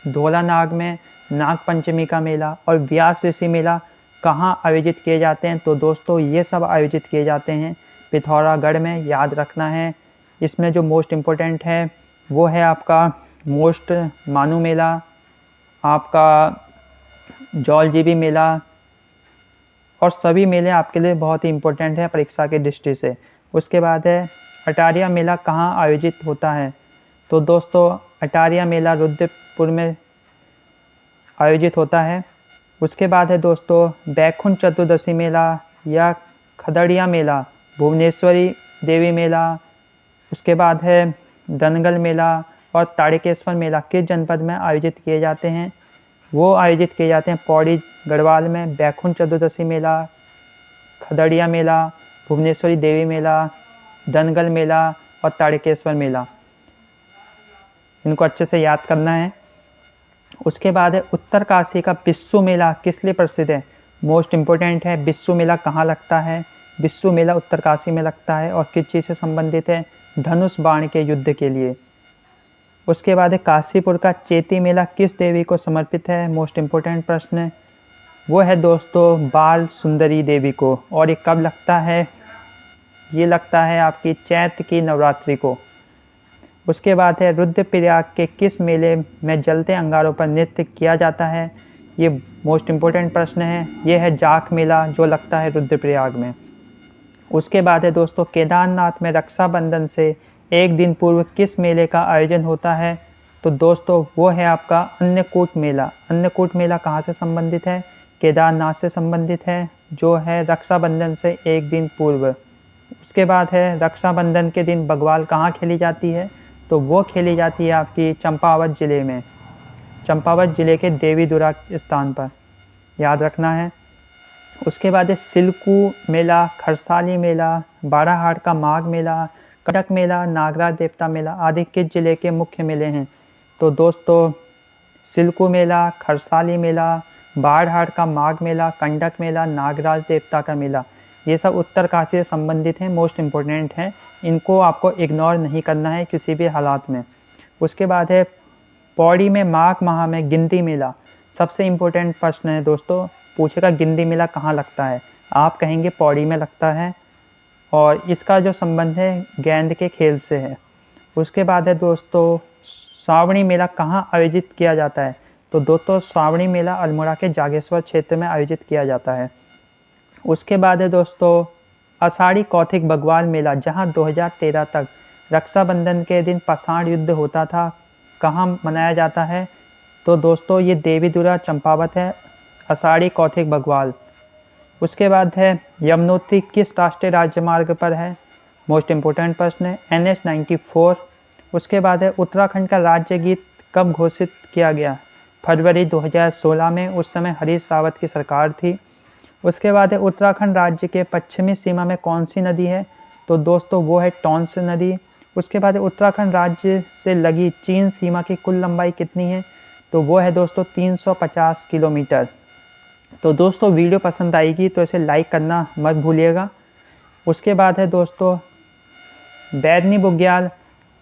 धोला नाग में नाग पंचमी का मेला और व्यास ऋषि मेला कहाँ आयोजित किए जाते हैं? तो दोस्तों ये सब आयोजित किए जाते हैं पिथौरागढ़ में, याद रखना है। इसमें जो मोस्ट इम्पोर्टेंट है वो है आपका मोस्ट मानू मेला, आपका जौलजीबी मेला, और सभी मेले आपके लिए बहुत ही इम्पोर्टेंट है परीक्षा की दृष्टि से। उसके बाद है अटारिया मेला कहाँ आयोजित होता है? तो दोस्तों अटारिया मेला रुद्रपुर में आयोजित होता है। उसके बाद है दोस्तों बैकुंठ चतुर्दशी मेला या खदड़िया मेला, भुवनेश्वरी देवी मेला। उसके बाद है दनगल मेला और ताड़केश्वर मेला किस जनपद में आयोजित किए जाते हैं? वो आयोजित किए जाते हैं पौड़ी गढ़वाल में। बैकुंठ चतुर्दशी मेला, खदड़िया मेला, भुवनेश्वरी देवी मेला, दनगल मेला और ताड़केश्वर मेला। इनको अच्छे से याद करना है। उसके बाद है उत्तरकाशी का बिस्सू मेला किस लिए प्रसिद्ध है? मोस्ट इम्पोर्टेंट है। बिस्सू मेला कहाँ लगता है? बिस्सू मेला उत्तरकाशी में लगता है और किस चीज़ से संबंधित है? धनुष बाण के युद्ध के लिए। उसके बाद है काशीपुर का चेती मेला किस देवी को समर्पित है? मोस्ट इम्पोर्टेंट प्रश्न है। वो है दोस्तों बाल सुंदरी देवी को। और ये कब लगता है? ये लगता है आपकी चैत्र की नवरात्रि को। उसके बाद है रुद्रप्रयाग के किस मेले में जलते अंगारों पर नृत्य किया जाता है? ये मोस्ट इम्पोर्टेंट प्रश्न है। ये है जाख मेला जो लगता है रुद्रप्रयाग में। उसके बाद है दोस्तों केदारनाथ में रक्षाबंधन से एक दिन पूर्व किस मेले का आयोजन होता है? तो दोस्तों वो है आपका अन्नकूट मेला। अन्नकूट मेला कहाँ से संबंधित है? केदारनाथ से संबंधित है, जो है रक्षाबंधन से एक दिन पूर्व। उसके बाद है रक्षाबंधन के दिन बग्वाल कहाँ खेली जाती है? तो वो खेली जाती है आपकी चंपावत ज़िले में, चंपावत ज़िले के देवीदुरा स्थान पर, याद रखना है। उसके बाद है सिल्कू मेला, खरसाली मेला, बाराहाट का माघ मेला, कटक मेला, नागराज देवता मेला आदि किस जिले के मुख्य मेले हैं? तो दोस्तों सिल्कू मेला, खरसाली मेला, बाराहाट का माघ मेला, कंडक मेला, नागराज देवता का मेला, ये सब उत्तरकाशी से संबंधित हैं, मोस्ट इम्पोर्टेंट हैं। इनको आपको इग्नोर नहीं करना है किसी भी हालात में। उसके बाद है पौड़ी में माघ माह में गिंदी मेला। सबसे इम्पोर्टेंट प्रश्न है दोस्तों, पूछेगा गिंदी मेला कहाँ लगता है? आप कहेंगे पौड़ी में लगता है और इसका जो संबंध है गेंद के खेल से है। उसके बाद है दोस्तों श्रावणी मेला कहाँ आयोजित किया जाता है? तो दोस्तों श्रावणी मेला अल्मोड़ा के जागेश्वर क्षेत्र में आयोजित किया जाता है। उसके बाद है दोस्तों आषाढ़ी कौथिग बग्वाल मेला, जहां 2013 तक रक्षाबंधन के दिन पाषाण युद्ध होता था, कहाँ मनाया जाता है? तो दोस्तों ये देवीदुरा चंपावत है, आषाढ़ी कौथिग बग्वाल। उसके बाद है यमुनोत्री किस राष्ट्रीय राजमार्ग पर है? मोस्ट इम्पोर्टेंट प्रश्न है, NH 94। उसके बाद है उत्तराखंड का राज्य गीत कब घोषित किया गया? फरवरी 2016 में। उस समय हरीश रावत की सरकार थी। उसके बाद है उत्तराखंड राज्य के पश्चिमी सीमा में कौन सी नदी है? तो दोस्तों वो है टॉन्स नदी। उसके बाद उत्तराखंड राज्य से लगी चीन सीमा की कुल लंबाई कितनी है? तो वो है दोस्तों 350 किलोमीटर। तो दोस्तों वीडियो पसंद आएगी तो इसे लाइक करना मत भूलिएगा। उसके बाद है दोस्तों बैदनी बुग्याल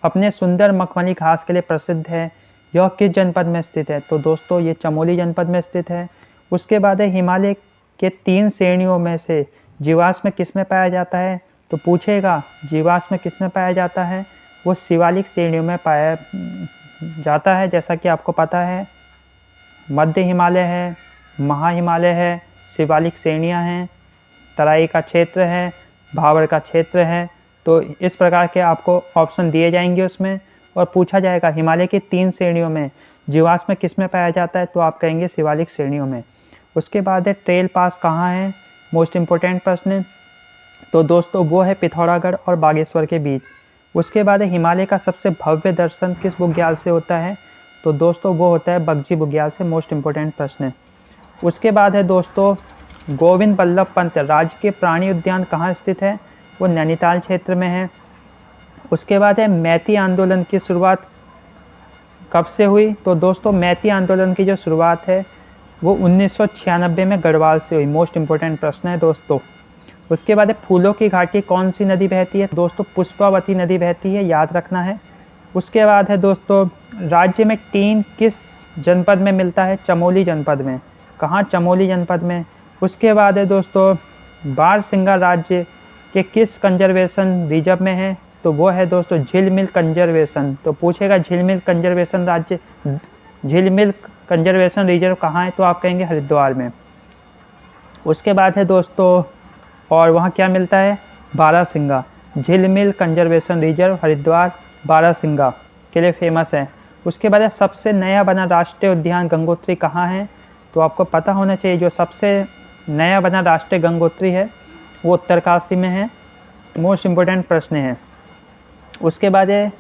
अपने सुंदर मखमली घास के लिए प्रसिद्ध है, यह किस जनपद में स्थित है? तो दोस्तों ये चमोली जनपद में स्थित है। उसके बाद है हिमालय के 3 श्रेणियों में से जीवाश्म किस में पाया जाता है? तो पूछेगा जीवाश्म किस में पाया जाता है? वो शिवालिक श्रेणियों में पाया जाता है। जैसा कि आपको पता है मध्य हिमालय है, महा हिमालय है, शिवालिक श्रेणियाँ हैं, तराई का क्षेत्र है, भावर का क्षेत्र है। तो इस प्रकार के आपको ऑप्शन दिए जाएंगे उसमें और पूछा जाएगा हिमालय की 3 श्रेणियों में जीवाश्म किस में पाया जाता है? तो आप कहेंगे शिवालिक श्रेणियों में। उसके बाद है ट्रेल पास कहाँ है? मोस्ट इम्पोर्टेंट प्रश्न। तो दोस्तों वो है पिथौरागढ़ और बागेश्वर के बीच। उसके बाद है हिमालय का सबसे भव्य दर्शन किस बुग्याल से होता है? तो दोस्तों वो होता है बगजी बुग्याल से, मोस्ट इम्पोर्टेंट प्रश्न है। उसके बाद है दोस्तों गोविंद बल्लभ पंत राज्य के प्राणी उद्यान कहाँ स्थित है? वो नैनीताल क्षेत्र में है। उसके बाद है मैती आंदोलन की शुरुआत कब से हुई? तो दोस्तों मैती आंदोलन की जो शुरुआत है वो 1996 में गढ़वाल से हुई, मोस्ट इम्पोर्टेंट प्रश्न है दोस्तों। उसके बाद है फूलों की घाटी कौन सी नदी बहती है? दोस्तों पुष्पावती नदी बहती है, याद रखना है। उसके बाद है दोस्तों राज्य में टीन किस जनपद में मिलता है? चमोली जनपद में। कहाँ? चमोली जनपद में। उसके बाद है दोस्तों बारहसिंगा राज्य के किस कंजर्वेशन रिजर्व में है? तो वो है दोस्तों झिलमिल कंजर्वेशन। तो पूछेगा झिलमिल कंजर्वेशन राज्य, झिलमिल कंजर्वेशन रिजर्व कहाँ है? तो आप कहेंगे हरिद्वार में। उसके बाद है दोस्तों और वहाँ क्या मिलता है? बारहसिंगा। झिलमिल कंजर्वेशन रिजर्व हरिद्वार बारहसिंगा के लिए फेमस है। उसके बाद है सबसे नया बना राष्ट्रीय उद्यान गंगोत्री कहाँ है? तो आपको पता होना चाहिए जो सबसे नया बना राष्ट्रीय गंगोत्री है वो उत्तरकाशी में है, मोस्ट इम्पोर्टेंट प्रश्न है। उसके बाद है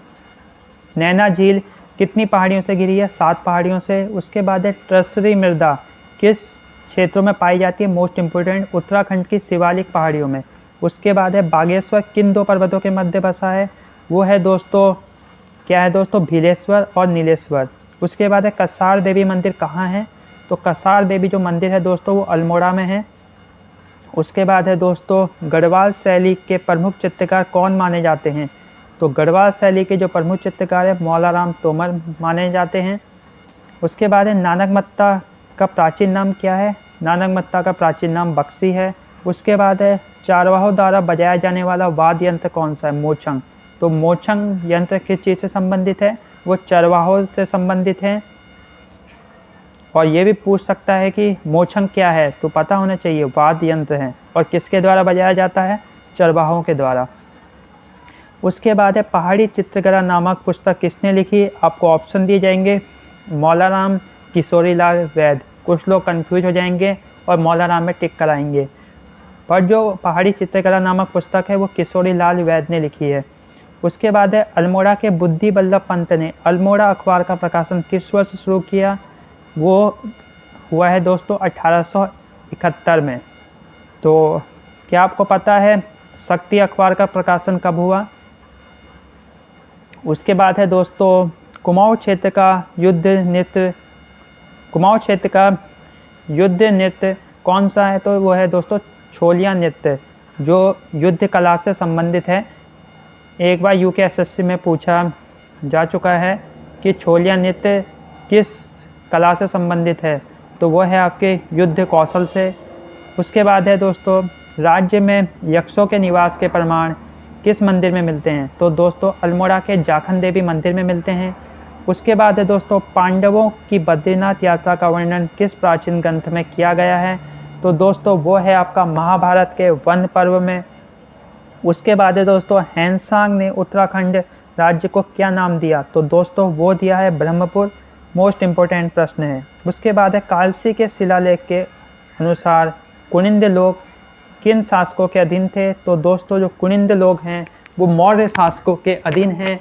नैना झील कितनी पहाड़ियों से घिरी है? 7 पहाड़ियों से। उसके बाद है ट्रसरी मृदा किस क्षेत्रों में पाई जाती है? मोस्ट इम्पोर्टेंट, उत्तराखंड की शिवालिक पहाड़ियों में। उसके बाद है बागेश्वर किन 2 पर्वतों के मध्य बसा है? वो है दोस्तों, क्या है दोस्तों? भीलेश्वर और नीलेश्वर। उसके बाद है कसार देवी मंदिर कहाँ है? तो कसार देवी जो मंदिर है दोस्तों वो अल्मोड़ा में है। उसके बाद है दोस्तों गढ़वाल शैली के प्रमुख चित्रकार कौन माने जाते हैं? तो गढ़वाल शैली के जो प्रमुख चित्रकार है मौलाराम तोमर माने जाते हैं। उसके बाद है नानकमत्ता का प्राचीन नाम क्या है? नानकमत्ता का प्राचीन नाम बक्सी है। उसके बाद है चारवाहों द्वारा बजाया जाने वाला वाद्य यंत्र कौन सा है? मोचंग। तो मोचंग यंत्र किस चीज़ से संबंधित है? वो चरवाहों से संबंधित है। और ये भी पूछ सकता है कि मोचंग क्या है, तो पता होना चाहिए वाद्य यंत्र है। और किसके द्वारा बजाया जाता है? चरवाहों के द्वारा। उसके बाद है पहाड़ी चित्रकला नामक पुस्तक किसने लिखी? आपको ऑप्शन दिए जाएंगे, मौलाराम, किशोरीलाल वैद। कुछ लोग कंफ्यूज हो जाएंगे और मौलाराम में टिक कराएंगे, पर जो पहाड़ी चित्रकला नामक पुस्तक है वो किशोरीलाल वैद ने लिखी है। उसके बाद है अल्मोड़ा के बुद्धि बल्लभ पंत ने अल्मोड़ा अखबार का प्रकाशन किस वर्ष शुरू किया? वो हुआ है दोस्तों 1871 में। तो क्या आपको पता है शक्ति अखबार का प्रकाशन कब हुआ? उसके बाद है दोस्तों कुमाऊं क्षेत्र का युद्ध नृत्य कौन सा है? तो वो है दोस्तों छोलिया नृत्य, जो युद्ध कला से संबंधित है। एक बार यूकेएसएससी में पूछा जा चुका है कि छोलिया नृत्य किस कला से संबंधित है? तो वो है आपके युद्ध कौशल से। उसके बाद है दोस्तों राज्य में यक्षों के निवास के प्रमाण किस मंदिर में मिलते हैं? तो दोस्तों अल्मोड़ा के जाखन देवी मंदिर में मिलते हैं। उसके बाद है दोस्तों पांडवों की बद्रीनाथ यात्रा का वर्णन किस प्राचीन ग्रंथ में किया गया है? तो दोस्तों वो है आपका महाभारत के वन पर्व में। उसके बाद है दोस्तों हैंसांग ने उत्तराखंड राज्य को क्या नाम दिया? तो दोस्तों वो दिया है ब्रह्मपुर। मोस्ट इम्पोर्टेंट प्रश्न है। उसके बाद है कालसी के शिलालेख के अनुसार कुनिंद लोग किन शासकों के अधीन थे? तो दोस्तों जो कुनिंद लोग हैं वो मौर्य शासकों के अधीन हैं,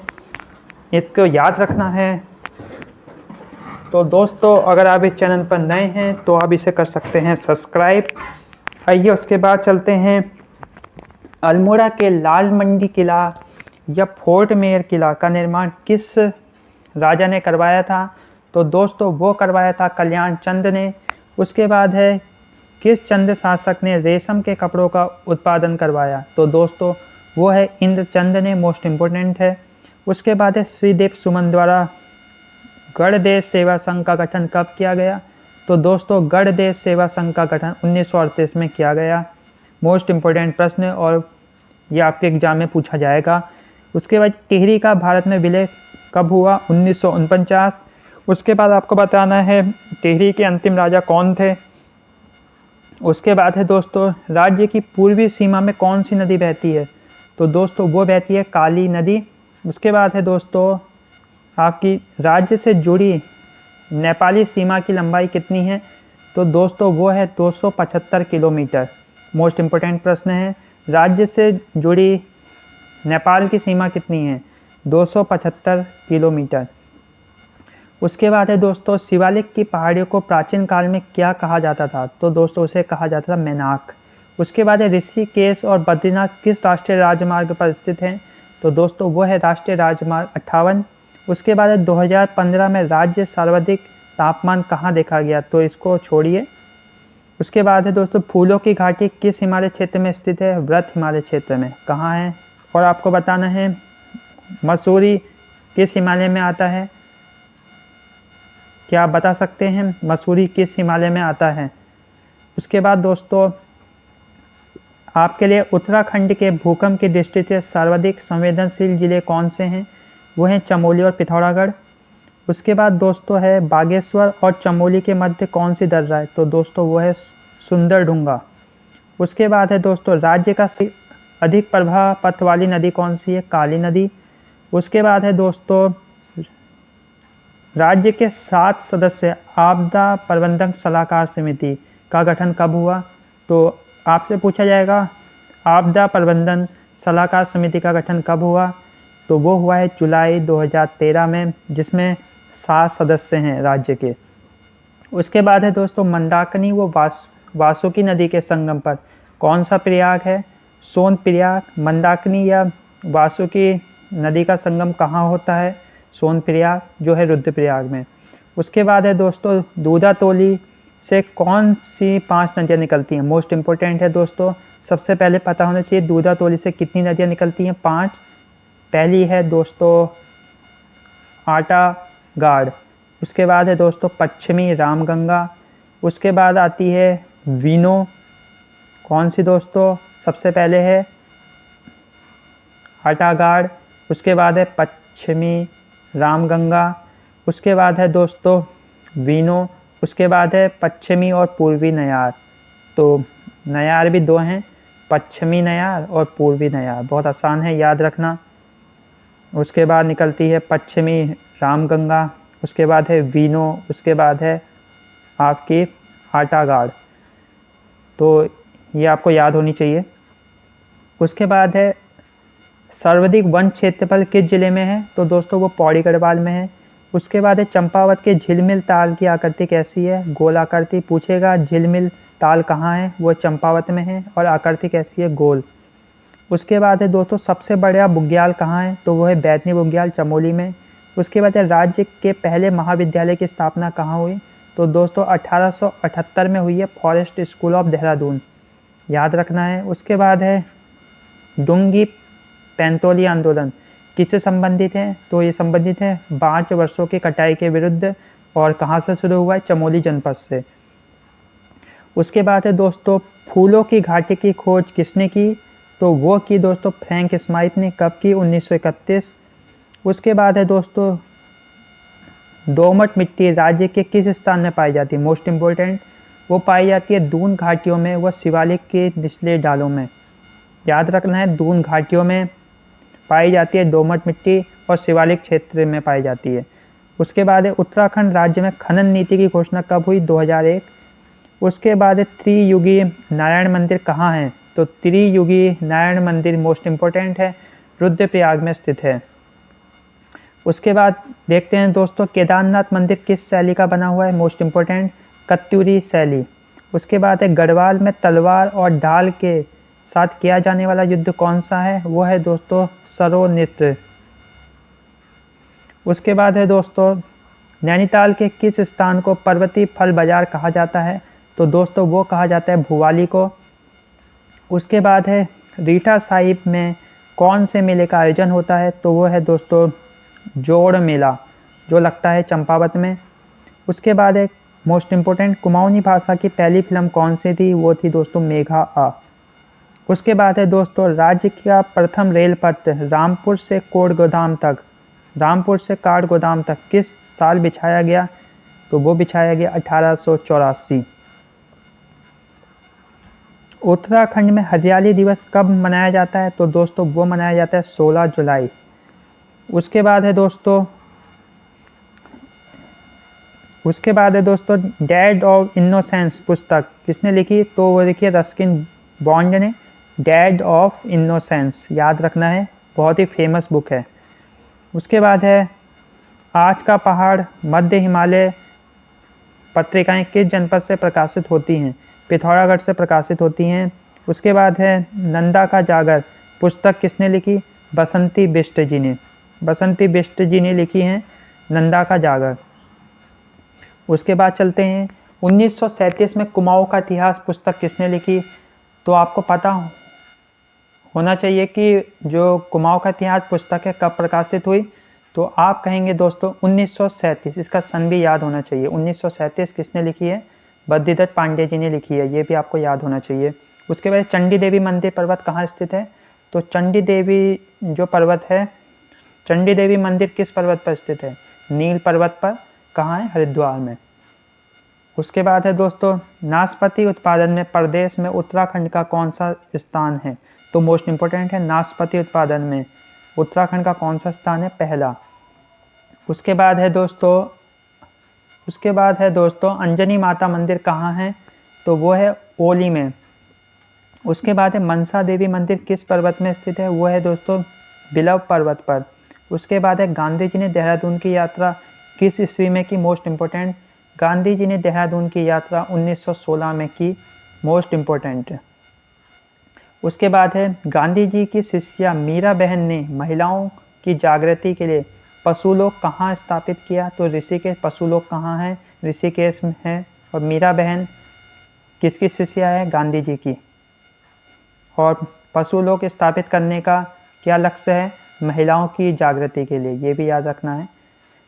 इसको याद रखना है। तो दोस्तों अगर आप इस चैनल पर नए हैं तो आप इसे कर सकते हैं सब्सक्राइब। आइए उसके बाद चलते हैं अल्मोड़ा के लाल मंडी किला या फोर्ट मेयर किला का निर्माण किस राजा ने करवाया था? तो दोस्तों वो करवाया था कल्याण चंद ने। उसके बाद है किस चंद शासक ने रेशम के कपड़ों का उत्पादन करवाया? तो दोस्तों वो है इंद्रचंद ने। मोस्ट इम्पोर्टेंट है। उसके बाद है श्रीदेव सुमन द्वारा गढ़देश सेवा संघ का गठन कब किया गया? तो दोस्तों गढ़देश सेवा संघ का गठन 1938 में किया गया। मोस्ट इम्पोर्टेंट प्रश्न और ये आपके एग्जाम में पूछा जाएगा। उसके बाद टिहरी का भारत में विलय कब हुआ? 1949। उसके बाद आपको बताना है टिहरी के अंतिम राजा कौन थे। उसके बाद है दोस्तों राज्य की पूर्वी सीमा में कौन सी नदी बहती है? तो दोस्तों वो बहती है काली नदी। उसके बाद है दोस्तों आपकी राज्य से जुड़ी नेपाली सीमा की लंबाई कितनी है? तो दोस्तों वो है 275 किलोमीटर। मोस्ट इम्पोर्टेंट प्रश्न है, राज्य से जुड़ी नेपाल की सीमा कितनी है? 275 किलोमीटर। उसके बाद है दोस्तों शिवालिक की पहाड़ियों को प्राचीन काल में क्या कहा जाता था? तो दोस्तों उसे कहा जाता था मैनाक। उसके बाद है ऋषिकेश और बद्रीनाथ किस राष्ट्रीय राजमार्ग पर स्थित हैं? तो दोस्तों वो है राष्ट्रीय राजमार्ग 58। उसके बाद है 2015 में राज्य सर्वाधिक तापमान कहाँ देखा गया? तो इसको छोड़िए। उसके बाद है दोस्तों फूलों की घाटी किस हिमालय क्षेत्र में स्थित है? व्रत हिमालय क्षेत्र में। कहाँ है? और आपको बताना है मसूरी किस हिमालय में आता है? क्या आप बता सकते हैं मसूरी किस हिमालय में आता है? उसके बाद दोस्तों आपके लिए उत्तराखंड के भूकंप की दृष्टि से सर्वाधिक संवेदनशील जिले कौन से हैं? वो हैं चमोली और पिथौरागढ़। उसके बाद दोस्तों है बागेश्वर और चमोली के मध्य कौन सी दर्रा है? तो दोस्तों वो है सुंदरढूंगा। उसके बाद है दोस्तों राज्य का अधिक प्रवाह पथ वाली नदी कौन सी है? काली नदी। उसके बाद है दोस्तों राज्य के 7 सदस्य आपदा प्रबंधन सलाहकार समिति का गठन कब हुआ? तो आपसे पूछा जाएगा आपदा प्रबंधन सलाहकार समिति का गठन कब हुआ? तो वो हुआ है जुलाई 2013 में, जिसमें 7 सदस्य हैं राज्य के। उसके बाद है दोस्तों मंदाकिनी व वासुकी नदी के संगम पर कौन सा प्रयाग है? सोनप्रयाग। मंदाकिनी या वासुकी नदी का संगम कहाँ होता है? सोनप्रयाग, जो है रुद्रप्रयाग में। उसके बाद है दोस्तों दूधातोली से कौन सी 5 नदियाँ निकलती हैं? मोस्ट इम्पोर्टेंट है दोस्तों, सबसे पहले पता होना चाहिए दूधातोली से कितनी नदियाँ निकलती हैं? 5। पहली है दोस्तों आटागाड़। उसके बाद है दोस्तों पश्चिमी रामगंगा। उसके बाद आती है वीनो। कौन सी दोस्तों? सबसे पहले है आटागाड़, उसके बाद है पश्चिमी रामगंगा, उसके बाद है दोस्तों वीनो, उसके बाद है पश्चिमी और पूर्वी नयार। तो नयार भी 2 हैं, पश्चिमी नयार और पूर्वी नयार, बहुत आसान है याद रखना। उसके बाद निकलती है पश्चिमी रामगंगा, उसके बाद है वीनो, उसके बाद है आपकी आटागाड़। तो ये आपको याद होनी चाहिए। उसके बाद है सर्वाधिक वन क्षेत्रफल किस जिले में है? तो दोस्तों वो पौड़ी गढ़वाल में है। उसके बाद है चंपावत के झिलमिल ताल की आकृति कैसी है? गोल आकृति। पूछेगा झिलमिल ताल कहाँ है? वो चंपावत में है और आकृति कैसी है? गोल। उसके बाद है दोस्तों सबसे बड़ा बुग्याल कहाँ है? तो वो है बैतनी बुग्याल, चमोली में। उसके बाद है राज्य के पहले महाविद्यालय की स्थापना कहाँ हुई? तो दोस्तों 1878 में हुई है, फॉरेस्ट स्कूल ऑफ देहरादून, याद रखना है। उसके बाद है डुंगी पैंतोली आंदोलन किससे संबंधित है? तो ये संबंधित है 5 वर्षों की कटाई के विरुद्ध, और कहाँ से शुरू हुआ है? चमोली जनपद से। उसके बाद है दोस्तों फूलों की घाटी की खोज किसने की? तो वो की दोस्तों फ्रैंक स्माइथ ने। कब की? 1931। उसके बाद है दोस्तों दोमट मिट्टी राज्य के किस स्थान में पाई जाती है? मोस्ट इम्पोर्टेंट, वो पाई जाती है दून घाटियों में व शिवालिक के निचले डालों में, याद रखना है। दून घाटियों में पाई जाती है दोमट मिट्टी और शिवालिक क्षेत्र में पाई जाती है। उसके बाद है उत्तराखंड राज्य में खनन नीति की घोषणा कब हुई? 2001। उसके बाद है त्रियुगी नारायण मंदिर कहाँ है? तो त्रियुगी नारायण मंदिर मोस्ट इम्पोर्टेंट है, रुद्रप्रयाग में स्थित है। उसके बाद देखते हैं दोस्तों केदारनाथ मंदिर किस शैली का बना हुआ है? मोस्ट इम्पोर्टेंट, कत्यूरी शैली। उसके बाद है गढ़वाल में तलवार और ढाल के साथ किया जाने वाला युद्ध कौन सा है? वो है दोस्तों सरो नृत्य। उसके बाद है दोस्तों नैनीताल के किस स्थान को पर्वतीय फल बाजार कहा जाता है? तो दोस्तों वो कहा जाता है भुवाली को। उसके बाद है रीठा साहिब में कौन से मेले का आयोजन होता है? तो वो है दोस्तों जोड़ मेला, जो लगता है चंपावत में। उसके बाद है मोस्ट इम्पोर्टेंट कुमाऊनी भाषा की पहली फिल्म कौन सी थी? वो थी दोस्तों मेघा आ। उसके बाद है दोस्तों राज्य का प्रथम रेल पथ रामपुर से काठगोदाम तक किस साल बिछाया गया? तो वो बिछाया गया 1884। उत्तराखंड में हरियाली दिवस कब मनाया जाता है? तो दोस्तों वो मनाया जाता है 16 जुलाई। उसके बाद है दोस्तों डेड ऑफ इनोसेंस पुस्तक किसने लिखी? तो वो लिखी है रस्किन बॉन्ड ने, डेड ऑफ इनोसेंस, याद रखना है, बहुत ही फेमस बुक है। उसके बाद है आठ का पहाड़ मध्य हिमालय पत्रिकाएं किस जनपद से प्रकाशित होती हैं? पिथौरागढ़ से प्रकाशित होती हैं। उसके बाद है नंदा का जागर पुस्तक किसने लिखी? बसंती बिष्ट जी ने लिखी है नंदा का जागर। उसके बाद चलते हैं 1937 में कुमाऊं का इतिहास पुस्तक किसने लिखी? तो आपको पता होना चाहिए कि जो कुमाऊं का इतिहास पुस्तक है कब प्रकाशित हुई? तो आप कहेंगे दोस्तों 1937, इसका सन भी याद होना चाहिए। 1937 किसने लिखी है? बद्रीदत्त पांडे जी ने लिखी है, ये भी आपको याद होना चाहिए। उसके बाद चंडी देवी मंदिर पर्वत कहाँ स्थित है? तो चंडी देवी जो पर्वत है, चंडी देवी मंदिर किस पर्वत पर स्थित है? नील पर्वत पर। कहाँ है? हरिद्वार में। उसके बाद है दोस्तों नाशपाती उत्पादन में प्रदेश में उत्तराखंड का कौन सा स्थान है? तो मोस्ट इम्पोर्टेंट है नाशपाती उत्पादन में उत्तराखंड का कौन सा स्थान है? पहला। उसके बाद है दोस्तों अंजनी माता मंदिर कहाँ है? तो वो है ओली में। उसके बाद है मनसा देवी मंदिर किस पर्वत में स्थित है? वो है दोस्तों बिलव पर्वत पर। उसके बाद है गांधी जी ने देहरादून की यात्रा किस ईस्वी में की, मोस्ट इम्पोर्टेंट। गांधी जी ने देहरादून की यात्रा 1916 में की, मोस्ट इम्पोर्टेंट। उसके बाद है गांधी जी की शिष्या मीरा बहन ने महिलाओं की जागृति के लिए पशुलोक कहाँ स्थापित किया, तो ऋषिकेश। पशुलोक कहाँ है, ऋषिकेश में है। और मीरा बहन किसकी शिष्या है, गांधी जी की। और पशुलोक स्थापित करने का क्या लक्ष्य है, महिलाओं की जागृति के लिए, ये भी याद रखना है।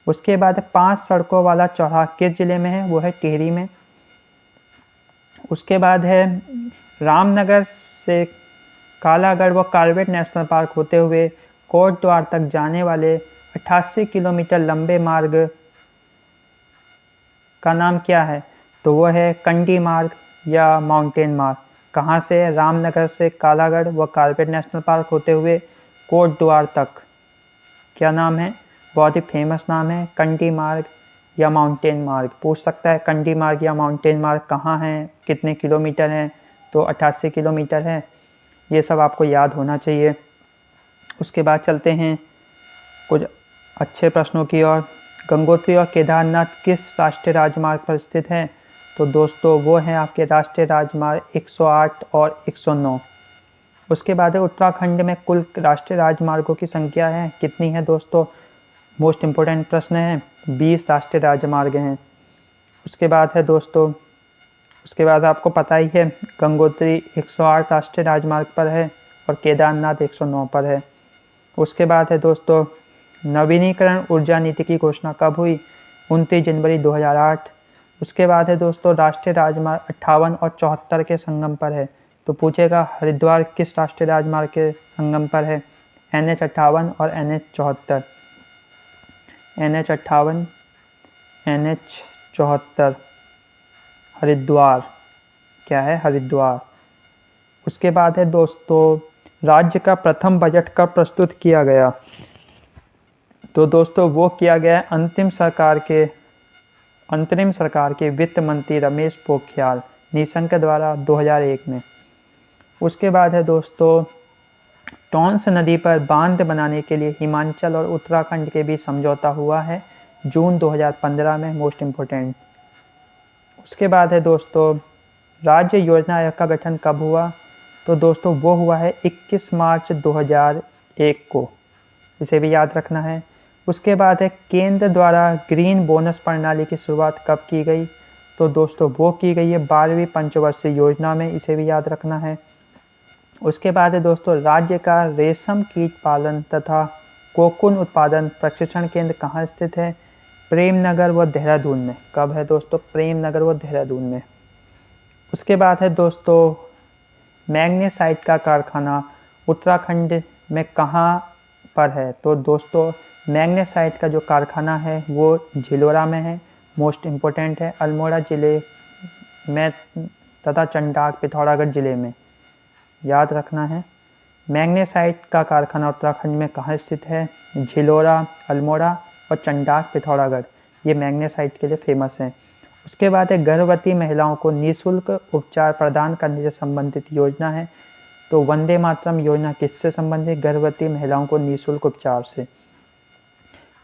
उसके बाद 5 सड़कों वाला चौराहा किस जिले में है, वो है टिहरी में। उसके बाद है रामनगर से कालागढ़ व कॉर्बेट नेशनल पार्क होते हुए कोट द्वार तक जाने वाले 88 किलोमीटर लंबे मार्ग का नाम क्या है, तो वो है कंडी मार्ग या माउंटेन मार्ग। कहाँ से, रामनगर से कालागढ़ व कॉर्बेट नेशनल पार्क होते हुए कोट द्वार तक, क्या नाम है, बहुत ही फेमस नाम है, कंडी मार्ग या माउंटेन मार्ग। पूछ सकता है कंडी मार्ग या माउंटेन मार्ग कहाँ है, कितने किलोमीटर हैं, तो 88 किलोमीटर है। ये सब आपको याद होना चाहिए। उसके बाद चलते हैं कुछ अच्छे प्रश्नों की ओर। गंगोत्री और केदारनाथ किस राष्ट्रीय राजमार्ग पर स्थित है, तो दोस्तों वो है आपके राष्ट्रीय राजमार्ग 108 और 109। उसके बाद है उत्तराखंड में कुल राष्ट्रीय राजमार्गों की संख्या है, कितनी है दोस्तों, मोस्ट इम्पोर्टेंट प्रश्न है, 20 राष्ट्रीय राजमार्ग हैं। उसके बाद है दोस्तों, उसके बाद आपको पता ही है गंगोत्री 108 राष्ट्रीय राजमार्ग पर है और केदारनाथ 109 पर है। उसके बाद है दोस्तों नवीनीकरण ऊर्जा नीति की घोषणा कब हुई, 29 जनवरी 2008। उसके बाद है दोस्तों राष्ट्रीय राजमार्ग 58 और 74 के संगम पर है, तो पूछेगा हरिद्वार किस राष्ट्रीय राजमार्ग के संगम पर है, NH 58 और NH 74। NH 58 NH 74 हरिद्वार, क्या है, हरिद्वार। उसके बाद है दोस्तों राज्य का प्रथम बजट कब प्रस्तुत किया गया, तो दोस्तों वो किया गया अंतरिम सरकार के वित्त मंत्री रमेश पोखरियाल निशंक द्वारा 2001 में। उसके बाद है दोस्तों टॉन्स नदी पर बांध बनाने के लिए हिमाचल और उत्तराखंड के बीच समझौता हुआ है, जून 2015 में, मोस्ट इम्पोर्टेंट। उसके बाद है दोस्तों राज्य योजना आयोग का गठन कब हुआ, तो दोस्तों वो हुआ है 21 मार्च 2001 को, इसे भी याद रखना है। उसके बाद है केंद्र द्वारा ग्रीन बोनस प्रणाली की शुरुआत कब की गई, तो दोस्तों वो की गई है 12वीं पंचवर्षीय योजना में, इसे भी याद रखना है। उसके बाद है दोस्तों राज्य का रेशम कीट पालन तथा कोकून उत्पादन प्रशिक्षण केंद्र कहाँ स्थित है, प्रेमनगर व देहरादून में। कब है दोस्तों, प्रेमनगर व देहरादून में। उसके बाद है दोस्तों मैग्नेसाइट का कारखाना उत्तराखंड में कहाँ पर है, तो दोस्तों मैग्नेसाइट का जो कारखाना है वो झिलोरा में है, मोस्ट इम्पोर्टेंट है, अल्मोड़ा जिले में तथा चंडाक पिथौरागढ़ जिले में, याद रखना है। मैग्नेसाइट का कारखाना उत्तराखंड में कहाँ स्थित है, झिलोरा, अल्मोड़ा और चंडाक पिथौरागढ़, ये मैग्नेसाइट के लिए फेमस हैं। उसके बाद है गर्भवती महिलाओं को निःशुल्क उपचार प्रदान करने से संबंधित योजना है, तो वंदे मातरम योजना किससे संबंधित, गर्भवती महिलाओं को निःशुल्क उपचार से।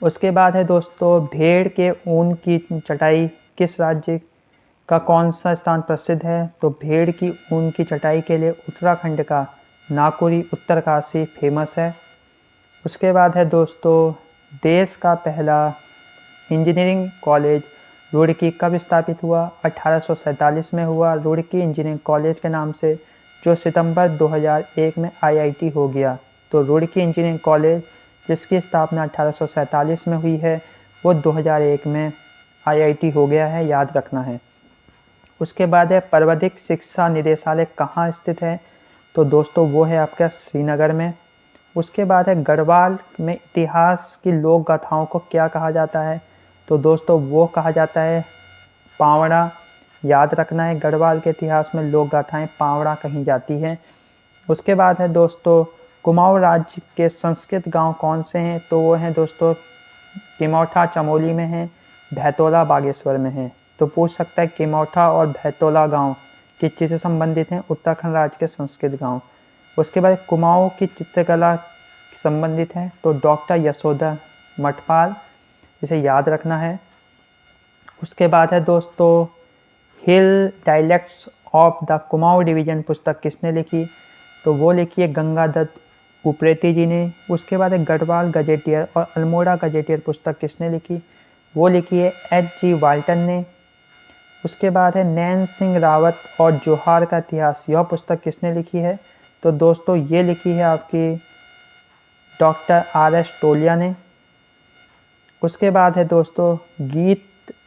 उसके बाद है दोस्तों भेड़ के ऊन की चटाई किस राज्य का कौन सा स्थान प्रसिद्ध है, तो भेड़ की ऊन की चटाई के लिए उत्तराखंड का नाकुरी उत्तरकाशी फेमस है। उसके बाद है दोस्तों देश का पहला इंजीनियरिंग कॉलेज रुड़की कब स्थापित हुआ, 1847 में हुआ, रुड़की इंजीनियरिंग कॉलेज के नाम से, जो सितंबर 2001 में IIT हो गया। तो रुड़की इंजीनियरिंग कॉलेज जिसकी स्थापना 1847 में हुई है वो 2001 में IIT हो गया है, याद रखना है। उसके बाद है पर्वतिक शिक्षा निदेशालय कहाँ स्थित है, तो दोस्तों वो है आपका श्रीनगर में। उसके बाद है गढ़वाल में इतिहास की लोक गाथाओं को क्या कहा जाता है, तो दोस्तों वो कहा जाता है पावड़ा, याद रखना है, गढ़वाल के इतिहास में लोक गाथाएँ पावड़ा कही जाती हैं। उसके बाद है दोस्तों कुमाऊं राज्य के संस्कृत गांव कौन से हैं, तो वो हैं दोस्तों किमौठा चमोली में है, भैतोला बागेश्वर में है। तो पूछ सकता है किमौठा और भैतोला गांव किस चीज़ से संबंधित हैं, उत्तराखंड राज्य के संस्कृत गांव। उसके बाद कुमाऊं की चित्रकला संबंधित है, तो डॉक्टर यशोदा मठपाल इसे याद रखना है। उसके बाद है दोस्तों hill dialects of the Kumaon division पुस्तक किसने लिखी? तो वो लिखी है गंगादत्त उप्रेती जी ने। उसके बाद है गढ़वाल गजेटियर और अल्मोड़ा गजेटियर पुस्तक किसने लिखी? वो लिखी है H.G. वाल्टन ने। उसके बाद है नैन सिंह रावत और जोहार का इतिहास, यह पुस्तक किसने लिखी है? तो दोस्तों ये लिखी है आपकी डॉक्टर R.S. टोलिया ने। उसके बाद है दोस्तों गीत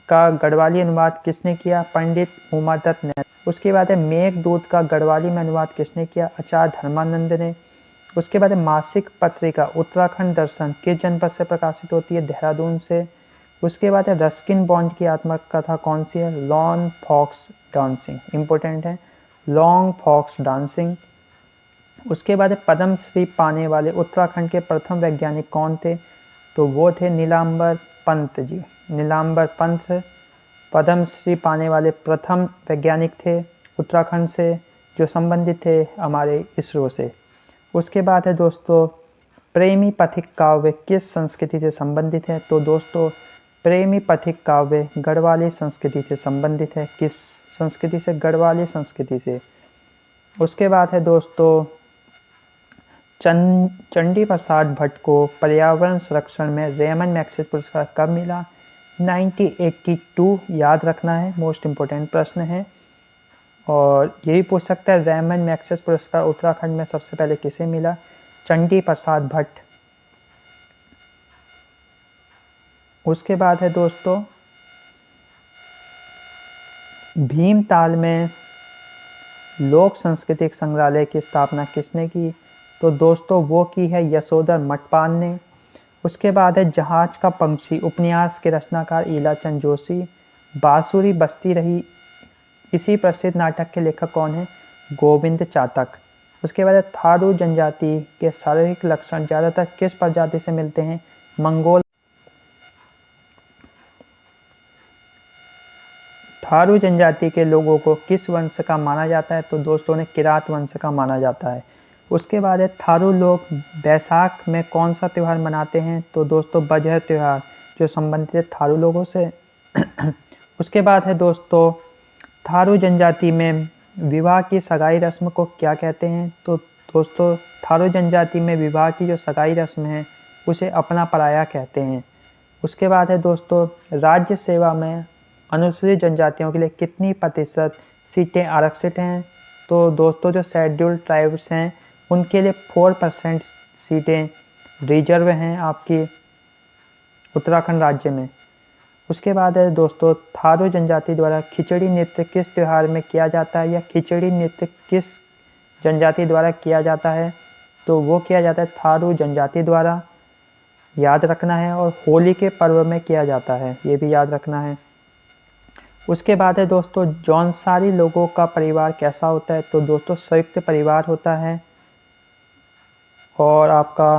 का गढ़वाली अनुवाद किसने किया? पंडित उमादत्त ने। उसके बाद है मेघदूत का गढ़वाली में अनुवाद किसने किया? आचार्य धर्मानंद ने। उसके बाद है मासिक पत्रिका उत्तराखंड दर्शन किस जनपद से प्रकाशित होती है? देहरादून से। उसके बाद है रस्किन बॉन्ड की आत्मकथा कौन सी है? लॉन्ग फॉक्स डांसिंग, इंपॉर्टेंट है, लॉन्ग फॉक्स डांसिंग। उसके बाद है पद्मश्री पाने वाले उत्तराखंड के प्रथम वैज्ञानिक कौन थे? तो वो थे नीलांबर पंत जी। नीलांबर पंत पद्मश्री पाने वाले प्रथम वैज्ञानिक थे उत्तराखंड से, जो संबंधित थे हमारे इसरो से। उसके बाद है दोस्तों प्रेमी पथिक काव्य किस संस्कृति से संबंधित है? तो दोस्तों प्रेमी पथिक काव्य गढ़वाली संस्कृति से संबंधित है। किस संस्कृति से? गढ़वाली संस्कृति से। उसके बाद है दोस्तों चंडी प्रसाद भट्ट को पर्यावरण संरक्षण में रेमन मैग्सेसे पुरस्कार कब मिला? 1982, याद रखना है, मोस्ट इम्पोर्टेंट प्रश्न है। और ये भी पूछ सकता है रेमन मैग्सेसे पुरस्कार उत्तराखंड में सबसे पहले किसे मिला? चंडी प्रसाद भट्ट। उसके बाद है दोस्तों भीमताल में लोक सांस्कृतिक संग्रहालय की स्थापना किसने की? तो दोस्तों वो की है यशोधर मटपाल ने। उसके बाद है जहाज का पंछी उपन्यास के रचनाकार ईलाचंद जोशी। बांसुरी बजती रही, इसी प्रसिद्ध नाटक के लेखक कौन है? गोविंद चातक। उसके बाद है थारू जनजाति के शारीरिक लक्षण ज़्यादातर किस प्रजाति से मिलते हैं? मंगोल। थारू जनजाति के लोगों को किस वंश का माना जाता है? तो दोस्तों ने किरात वंश का माना जाता है। उसके बाद है थारू लोग बैसाख में कौन सा त्यौहार मनाते हैं? तो दोस्तों बजहर त्यौहार, जो संबंधित है थारू लोगों से। उसके बाद है दोस्तों थारू जनजाति में विवाह की सगाई रस्म को क्या कहते हैं? तो दोस्तों थारू जनजाति में विवाह की जो सगाई रस्म है उसे अपना पराया कहते हैं। उसके बाद है दोस्तों राज्य सेवा में अनुसूचित जनजातियों के लिए कितनी प्रतिशत सीटें आरक्षित हैं? तो दोस्तों जो शेड्यूल्ड ट्राइब्स हैं उनके लिए 4% सीटें रिजर्व हैं आपकी उत्तराखंड राज्य में। उसके बाद है दोस्तों थारू जनजाति द्वारा खिचड़ी नृत्य किस त्यौहार में किया जाता है, या खिचड़ी नृत्य किस जनजाति द्वारा किया जाता है? तो वो किया जाता है थारू जनजाति द्वारा, याद रखना है। और होली के पर्व में किया जाता है, ये भी याद रखना है। उसके बाद है दोस्तों जौनसारी लोगों का परिवार कैसा होता है? तो दोस्तों संयुक्त परिवार होता है और आपका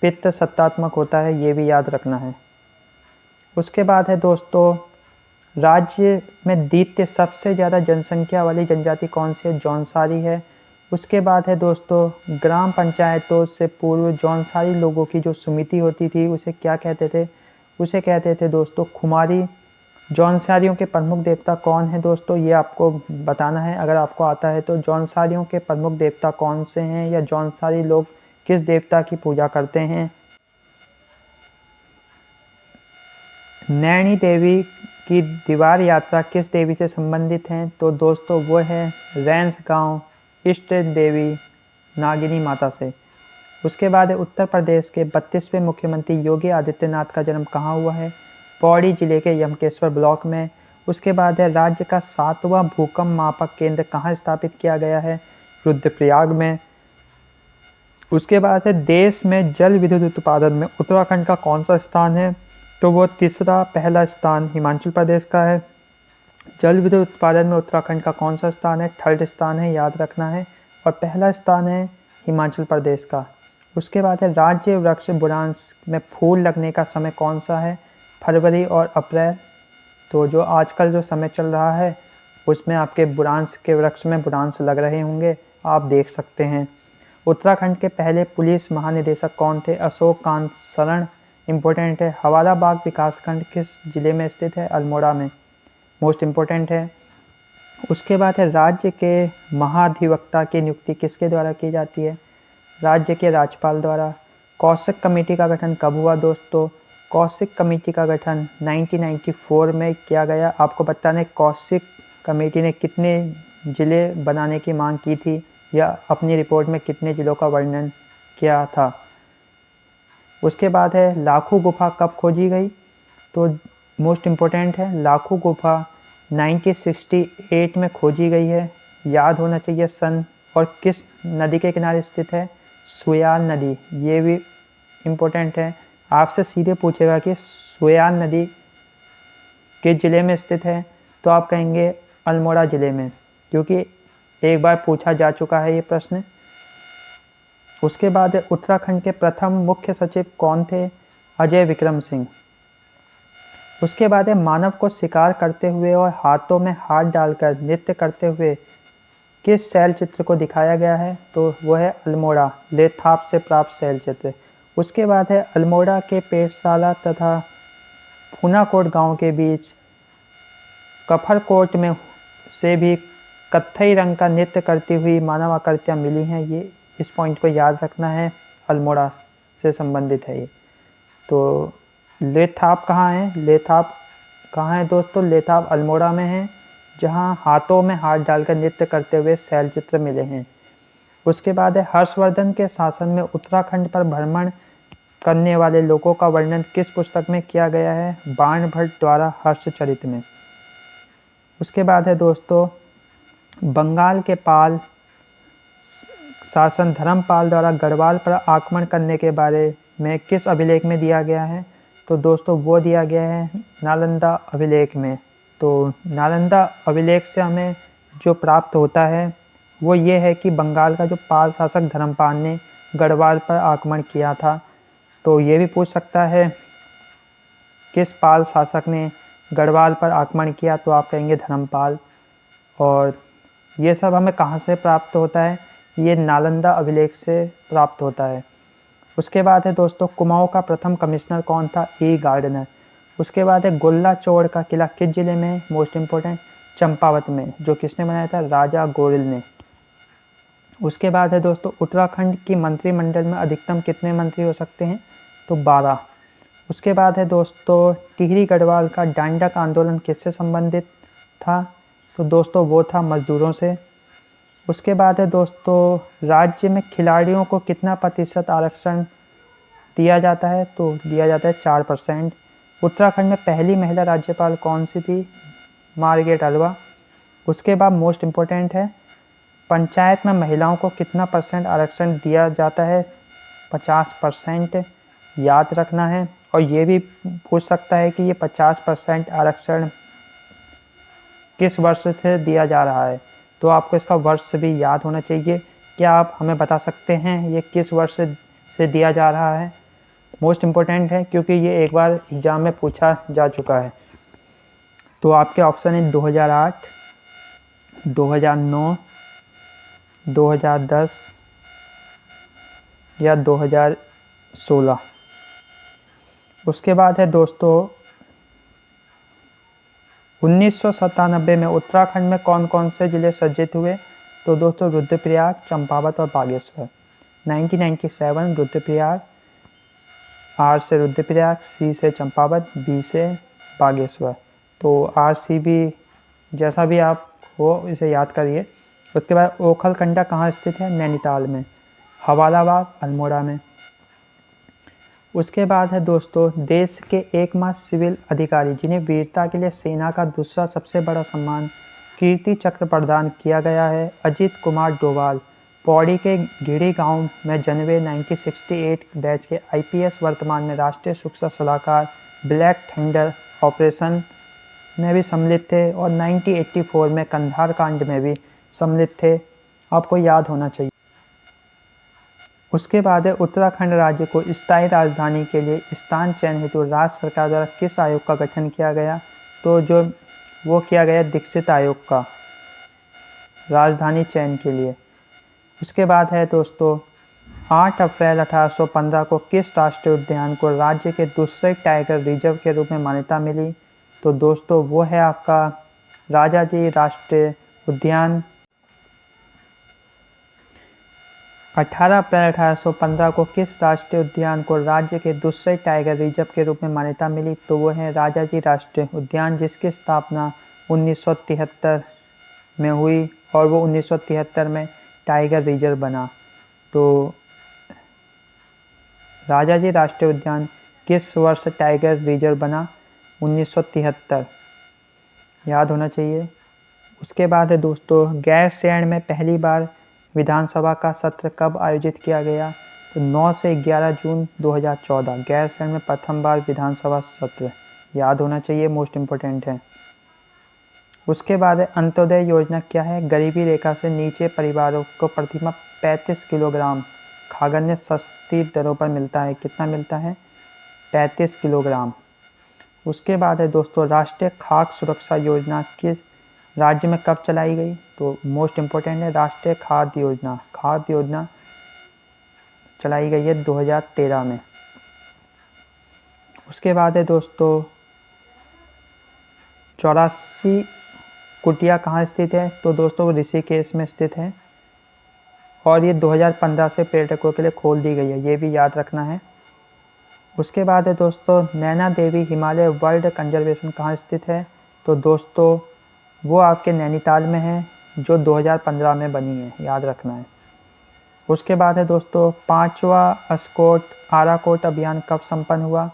पितृ सत्तात्मक होता है, ये भी याद रखना है। उसके बाद है दोस्तों राज्य में द्वितीय सबसे ज़्यादा जनसंख्या वाली जनजाति कौन सी है? जौनसारी है। उसके बाद है दोस्तों ग्राम पंचायतों से पूर्व जौनसारी लोगों की जो समिति होती थी उसे क्या कहते थे? उसे कहते थे दोस्तों खुमारी। जौनसारियों के प्रमुख देवता कौन है दोस्तों? ये आपको बताना है अगर आपको आता है तो। जौनसारियों के प्रमुख देवता कौन से हैं, या जौनसारी लोग किस देवता की पूजा करते हैं? नैनी देवी की दीवार यात्रा किस देवी से संबंधित हैं? तो दोस्तों वो है रैंस गांव इष्ट देवी नागिनी माता से। उसके बाद उत्तर प्रदेश के 32वें मुख्यमंत्री योगी आदित्यनाथ का जन्म कहाँ हुआ है? पौड़ी जिले के यमकेश्वर ब्लॉक में। उसके बाद है राज्य का 7वां भूकंप मापक केंद्र कहाँ स्थापित किया गया है? रुद्रप्रयाग में। उसके बाद है देश में जल विद्युत उत्पादन में उत्तराखंड का कौन सा स्थान है? तो वो तीसरा, पहला स्थान हिमाचल प्रदेश का है। जल विद्युत उत्पादन में उत्तराखंड का कौन सा स्थान है? थर्ड स्थान है, याद रखना है। और पहला स्थान है हिमाचल प्रदेश का। उसके बाद है राज्य वृक्ष बुरांश में फूल लगने का समय कौन सा है? फरवरी और अप्रैल। तो जो आजकल जो समय चल रहा है उसमें आपके बुरांश के वृक्ष में बुरांश लग रहे होंगे, आप देख सकते हैं। उत्तराखंड के पहले पुलिस महानिदेशक कौन थे? अशोक कांत शरण। इम्पोर्टेंट है। हवाला बाग विकासखंड किस जिले में स्थित है? अल्मोड़ा में। मोस्ट इम्पोर्टेंट है। उसके बाद है राज्य के महाधिवक्ता की नियुक्ति किसके द्वारा की जाती है? राज्य के राज्यपाल द्वारा। कौशिक कमेटी का गठन कब हुआ दोस्तों? कौशिक कमेटी का गठन 1994 में किया गया। आपको बताने कौशिक कमेटी ने कितने ज़िले बनाने की मांग की थी या अपनी रिपोर्ट में कितने ज़िलों का वर्णन किया था। उसके बाद है लाखों गुफा कब खोजी गई? तो मोस्ट इम्पोर्टेंट है, लाखों गुफा 1968 में खोजी गई है। याद होना चाहिए सन, और किस नदी के किनारे स्थित है? सुयाल नदी। ये भी इम्पोर्टेंट है, आपसे सीधे पूछेगा कि सुयाल नदी किस ज़िले में स्थित है, तो आप कहेंगे अल्मोड़ा ज़िले में, क्योंकि एक बार पूछा जा चुका है ये प्रश्न। उसके बाद उत्तराखंड के प्रथम मुख्य सचिव कौन थे? अजय विक्रम सिंह। उसके बाद मानव को शिकार करते हुए और हाथों में हाथ डालकर नृत्य करते हुए किस शैल चित्र को दिखाया गया है? तो वो है अल्मोड़ा, लेथाप से प्राप्त शैल चित्र। उसके बाद है अल्मोड़ा के पेटशाला तथा फूनाकोट गांव के बीच कफरकोट में से भी कत्थई रंग का नृत्य करती हुई मानव आकृतियाँ मिली हैं। ये इस पॉइंट को याद रखना है, अल्मोड़ा से संबंधित है ये। तो लेथाप कहाँ है? लेथाप कहाँ है दोस्तों? लेथाप अल्मोड़ा में है, जहाँ हाथों में हाथ डालकर नृत्य करते हुए शैल चित्र मिले हैं। उसके बाद है हर्षवर्धन के शासन में उत्तराखंड पर भ्रमण करने वाले लोगों का वर्णन किस पुस्तक में किया गया है? बाणभट्ट द्वारा हर्षचरित में। उसके बाद है दोस्तों बंगाल के पाल शासन धर्मपाल द्वारा गढ़वाल पर आक्रमण करने के बारे में किस अभिलेख में दिया गया है? तो दोस्तों वो दिया गया है नालंदा अभिलेख में। तो नालंदा अभिलेख से हमें जो प्राप्त होता है वो ये है कि बंगाल का जो पाल शासक धर्मपाल ने गढ़वाल पर आक्रमण किया था। तो ये भी पूछ सकता है किस पाल शासक ने गढ़वाल पर आक्रमण किया, तो आप कहेंगे धर्मपाल। और ये सब हमें कहाँ से प्राप्त होता है? ये नालंदा अभिलेख से प्राप्त होता है। उसके बाद है दोस्तों कुमाऊं का प्रथम कमिश्नर कौन था? ई गार्डनर। उसके बाद है गोल्ला चौड़ का किला किस जिले में? मोस्ट इम्पोर्टेंट, चंपावत में, जो किसने बनाया था? राजा गोरिल ने। उसके बाद है दोस्तों उत्तराखंड की मंत्रिमंडल में अधिकतम कितने मंत्री हो सकते हैं? तो 12। उसके बाद है दोस्तों टिहरी गढ़वाल का डांडक आंदोलन किससे संबंधित था? तो दोस्तों वो था मजदूरों से। उसके बाद है दोस्तों राज्य में खिलाड़ियों को कितना प्रतिशत आरक्षण दिया जाता है? तो दिया जाता है 4%। उत्तराखंड में पहली महिला राज्यपाल कौन सी थी? Margaret Alva. उसके बाद मोस्ट इम्पोर्टेंट है पंचायत में महिलाओं को कितना % आरक्षण दिया जाता है? 50%। याद रखना है। और ये भी पूछ सकता है कि ये 50% आरक्षण किस वर्ष से दिया जा रहा है? तो आपको इसका वर्ष भी याद होना चाहिए। क्या आप हमें बता सकते हैं ये किस वर्ष से दिया जा रहा है? मोस्ट इम्पोर्टेंट है क्योंकि ये एक बार एग्जाम में पूछा जा चुका है। तो आपके ऑप्शन है 2008, 2009, 2010 या 2016। उसके बाद है दोस्तों 1997 में उत्तराखंड में कौन कौन से ज़िले सृजित हुए? तो दोस्तों रुद्रप्रयाग, चंपावत और बागेश्वर। 1997 रुद्रप्रयाग, आर से रुद्रप्रयाग, सी से चंपावत, बी से बागेश्वर। तो आर सी भी जैसा भी आप हो इसे याद करिए। उसके बाद ओखलकंडा कहाँ स्थित है? नैनीताल में। हवाला बाग अल्मोड़ा में। उसके बाद है दोस्तों देश के एकमात्र सिविल अधिकारी जिन्हें वीरता के लिए सेना का दूसरा सबसे बड़ा सम्मान कीर्ति चक्र प्रदान किया गया है, अजीत कुमार डोभाल। पौड़ी के गिरी गांव में जन्मे 1968 बैच के IPS वर्तमान में राष्ट्रीय सुरक्षा सलाहकार ब्लैक थंडर ऑपरेशन में भी सम्मिलित थे और 1984 में कंधार कांड में भी सम्मिलित थे। आपको याद होना चाहिए। उसके बाद है उत्तराखंड राज्य को स्थायी राजधानी के लिए स्थान चयन हेतु राज्य सरकार द्वारा किस आयोग का गठन किया गया? तो जो वो किया गया दीक्षित आयोग का राजधानी चयन के लिए। उसके बाद है दोस्तों 8 अप्रैल 1815 को किस राष्ट्रीय उद्यान को राज्य के दूसरे टाइगर रिजर्व के रूप में मान्यता मिली? तो दोस्तों वो है आपका राजाजी राष्ट्रीय उद्यान। 18 अप्रैल 1815 को किस राष्ट्रीय उद्यान को राज्य के दूसरे टाइगर रिजर्व के रूप में मान्यता मिली? तो वो है राजाजी राष्ट्रीय उद्यान, जिसकी स्थापना 1973 में हुई और वो 1973 में टाइगर रिजर्व बना। तो राजाजी राष्ट्रीय उद्यान किस वर्ष टाइगर रिजर्व बना? 1973, याद होना चाहिए। उसके बाद है दोस्तों गैरसैंण में पहली बार विधानसभा का सत्र कब आयोजित किया गया? तो 9 से 11 जून 2014 गैरसैंण में प्रथम बार विधानसभा सत्र, याद होना चाहिए, मोस्ट इम्पोर्टेंट है। उसके बाद है अंत्योदय योजना क्या है? गरीबी रेखा से नीचे परिवारों को प्रतिमाह 35 किलोग्राम खाद्यान्न सस्ती दरों पर मिलता है। कितना मिलता है? 35 किलोग्राम। उसके बाद है दोस्तों राष्ट्रीय खाद्य सुरक्षा योजना किस राज्य में कब चलाई गई? तो मोस्ट इम्पोर्टेंट है राष्ट्रीय खाद्य योजना चलाई गई है 2013 में। उसके बाद है दोस्तों 84 कुटिया कहाँ स्थित है? तो दोस्तों ऋषिकेश में स्थित है और ये 2015 से पर्यटकों के लिए खोल दी गई है, ये भी याद रखना है। उसके बाद है दोस्तों नैना देवी हिमालय वर्ल्ड कंजर्वेशन कहाँ स्थित है? तो दोस्तों वो आपके नैनीताल में है, जो 2015 में बनी है, याद रखना है। उसके बाद है दोस्तों 5वां अस्कोट आराकोट अभियान कब संपन्न हुआ?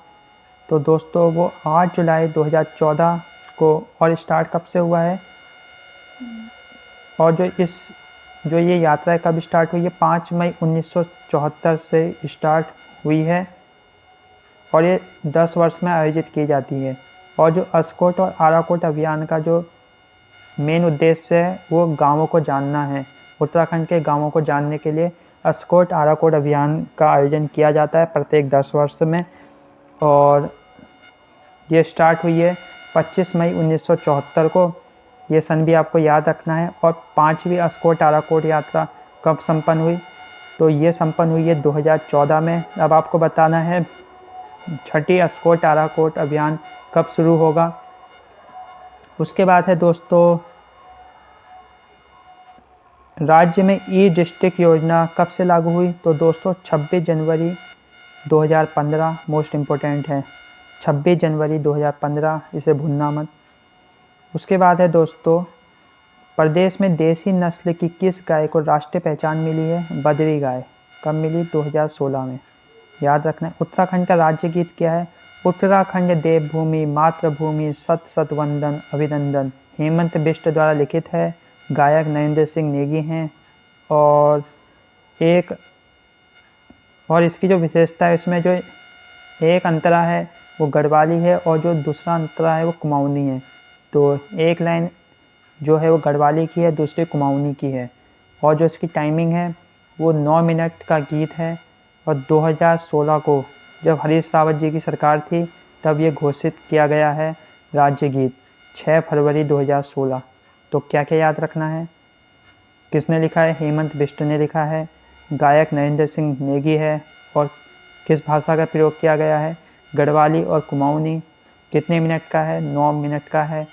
तो दोस्तों वो 8 जुलाई 2014 को, और स्टार्ट कब से हुआ है? और जो ये यात्रा कब स्टार्ट हुई है? 5 मई 1974 से स्टार्ट हुई है और ये 10 वर्ष में आयोजित की जाती है। और जो अस्कोट और आराकोट अभियान का जो मेन उद्देश्य है वो गांवों को जानना है। उत्तराखंड के गांवों को जानने के लिए अस्कोट आराकोट अभियान का आयोजन किया जाता है प्रत्येक 10 वर्ष में, और ये स्टार्ट हुई है 25 मई 1974 को। ये सन भी आपको याद रखना है। और 5वीं अस्कोट आराकोट यात्रा कब संपन्न हुई? तो ये संपन्न हुई है 2014 में। अब आपको बताना है 6ठी अस्कोट आराकोट अभियान कब शुरू होगा। उसके बाद है दोस्तों राज्य में ई डिस्ट्रिक्ट योजना कब से लागू हुई? तो दोस्तों 26 जनवरी 2015, मोस्ट इम्पोर्टेंट है 26 जनवरी 2015, इसे भूलना मत। उसके बाद है दोस्तों प्रदेश में देसी नस्ल की किस गाय को राष्ट्रीय पहचान मिली है? बद्री गाय। कब मिली? 2016 में, याद रखना है। उत्तराखंड का राज्य गीत क्या है? उत्तराखंड देवभूमि मातृभूमि सत सत वंदन अभिनंदन, हेमंत बिष्ट द्वारा लिखित है, गायक नरेंद्र सिंह नेगी हैं। और इसकी जो विशेषता है, इसमें जो एक अंतरा है वो गढ़वाली है और जो दूसरा अंतरा है वो कुमाऊनी है। तो एक लाइन जो है वो गढ़वाली की है, दूसरी कुमाऊनी की है। और जो इसकी टाइमिंग है वो 9 मिनट का गीत है। और 2016 को जब हरीश रावत जी की सरकार थी तब ये घोषित किया गया है राज्य गीत, 6 फरवरी 2016। तो क्या क्या याद रखना है? किसने लिखा है? हेमंत बिष्ट ने लिखा है, गायक नरेंद्र सिंह नेगी है, और किस भाषा का प्रयोग किया गया है? गढ़वाली और कुमाऊनी। कितने मिनट का है? 9 मिनट का है।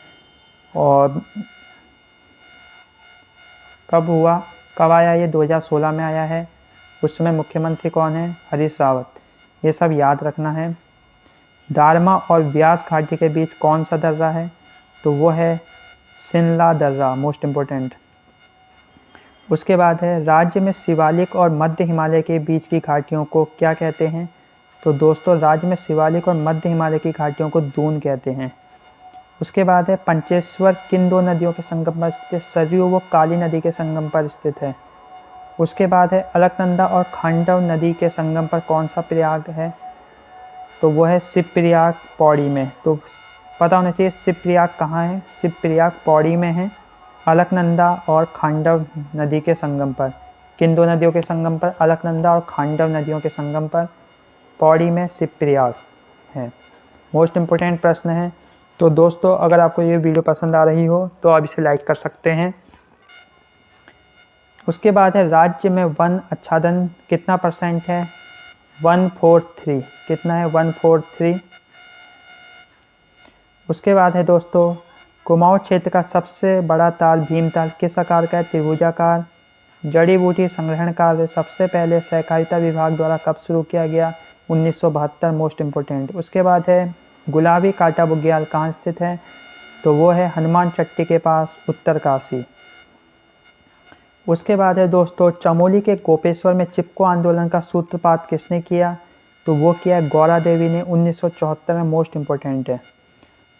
और कब आया ये? 2016 में आया है। उस समय मुख्यमंत्री कौन है? हरीश रावत। ये सब याद रखना है। दारमा और व्यास घाटी के बीच कौन सा दर्रा है? तो वो है सिनला दर्रा, मोस्ट इम्पोर्टेंट। उसके बाद है राज्य में शिवालिक और मध्य हिमालय के बीच की घाटियों को क्या कहते हैं? तो दोस्तों राज्य में शिवालिक और मध्य हिमालय की घाटियों को दून कहते हैं। उसके बाद है पंचेश्वर किन 2 नदियों के संगम पर स्थित है? सरयू व काली नदी के संगम पर स्थित है। उसके बाद है अलकनंदा और खांडव नदी के संगम पर कौन सा प्रयाग है? तो वो है शिवप्रयाग पौड़ी में। तो पता होना चाहिए शिवप्रयाग कहाँ है? शिवप्रयाग पौड़ी में है, अलकनंदा और खांडव नदी के संगम पर। किन 2 नदियों के संगम पर? अलकनंदा और खांडव नदियों के संगम पर पौड़ी में शिवप्रयाग है। मोस्ट इम्पोर्टेंट प्रश्न है। तो दोस्तों अगर आपको ये वीडियो पसंद आ रही हो तो आप इसे लाइक कर सकते हैं उसके बाद है राज्य में वन आच्छादन कितना % है? 143। कितना है? 143। उसके बाद है दोस्तों कुमाऊं क्षेत्र का सबसे बड़ा ताल भीमताल किस आकार का है? त्रिभुजाकार। जड़ी बूटी संग्रहण कार्य सबसे पहले सहकारिता विभाग द्वारा कब शुरू किया गया? 1972। Most important. उसके बाद है गुलाबी कांटा बुग्याल कहाँ स्थित है? तो वो है हनुमान चट्टी के पास, उत्तरकाशी। उसके बाद है दोस्तों चमोली के गोपेश्वर में चिपको आंदोलन का सूत्रपात किसने किया? तो वो किया गौरा देवी ने 1974 में। मोस्ट इम्पोर्टेंट है।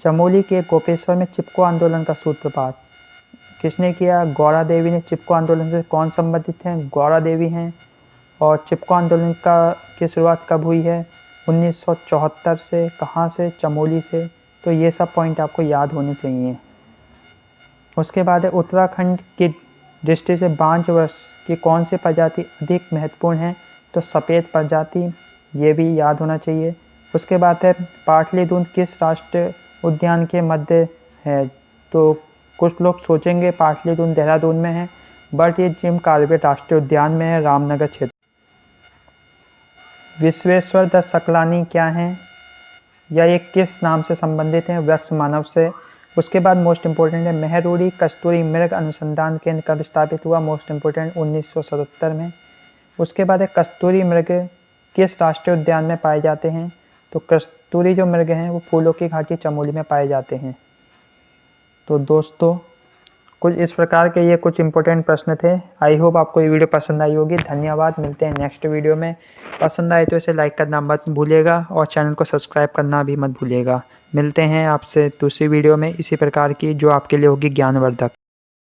चमोली के गोपेश्वर में चिपको आंदोलन का सूत्रपात किसने किया? गौरा देवी ने। चिपको आंदोलन से कौन संबंधित हैं? गौरा देवी हैं। और चिपको आंदोलन की शुरुआत कब हुई है? 1974 से। कहाँ से? चमोली से। तो ये सब पॉइंट आपको याद होने चाहिए। उसके बाद है उत्तराखंड की दृष्टि से बांज वृक्ष की कौन सी प्रजाति अधिक महत्वपूर्ण है? तो सफ़ेद प्रजाति, ये भी याद होना चाहिए। उसके बाद है पाटलिपुत्र किस राष्ट्रीय उद्यान के मध्य है? तो कुछ लोग सोचेंगे पाटलिपुत्र देहरादून में है, बट ये जिम कॉर्बेट राष्ट्रीय उद्यान में है, रामनगर क्षेत्र। विश्वेश्वर दत्त सकलानी क्या हैं या ये किस नाम से संबंधित हैं? वृक्ष मानव से। उसके बाद मोस्ट इम्पोर्टेंट है मेहरुरी कस्तूरी मृग अनुसंधान केंद्र कब स्थापित हुआ? मोस्ट इम्पोर्टेंट 1977 में। उसके बाद है कस्तूरी मृग किस राष्ट्रीय उद्यान में पाए जाते हैं? तो कस्तूरी जो मृग हैं वो फूलों की घाटी चमोली में पाए जाते हैं। तो दोस्तों कुछ इस प्रकार के ये कुछ इंपॉर्टेंट प्रश्न थे। आई होप आपको ये वीडियो पसंद आई होगी। धन्यवाद। मिलते हैं नेक्स्ट वीडियो में। पसंद आए तो इसे लाइक करना मत भूलिएगा और चैनल को सब्सक्राइब करना भी मत भूलिएगा। मिलते हैं आपसे दूसरी वीडियो में इसी प्रकार की जो आपके लिए होगी ज्ञानवर्धक।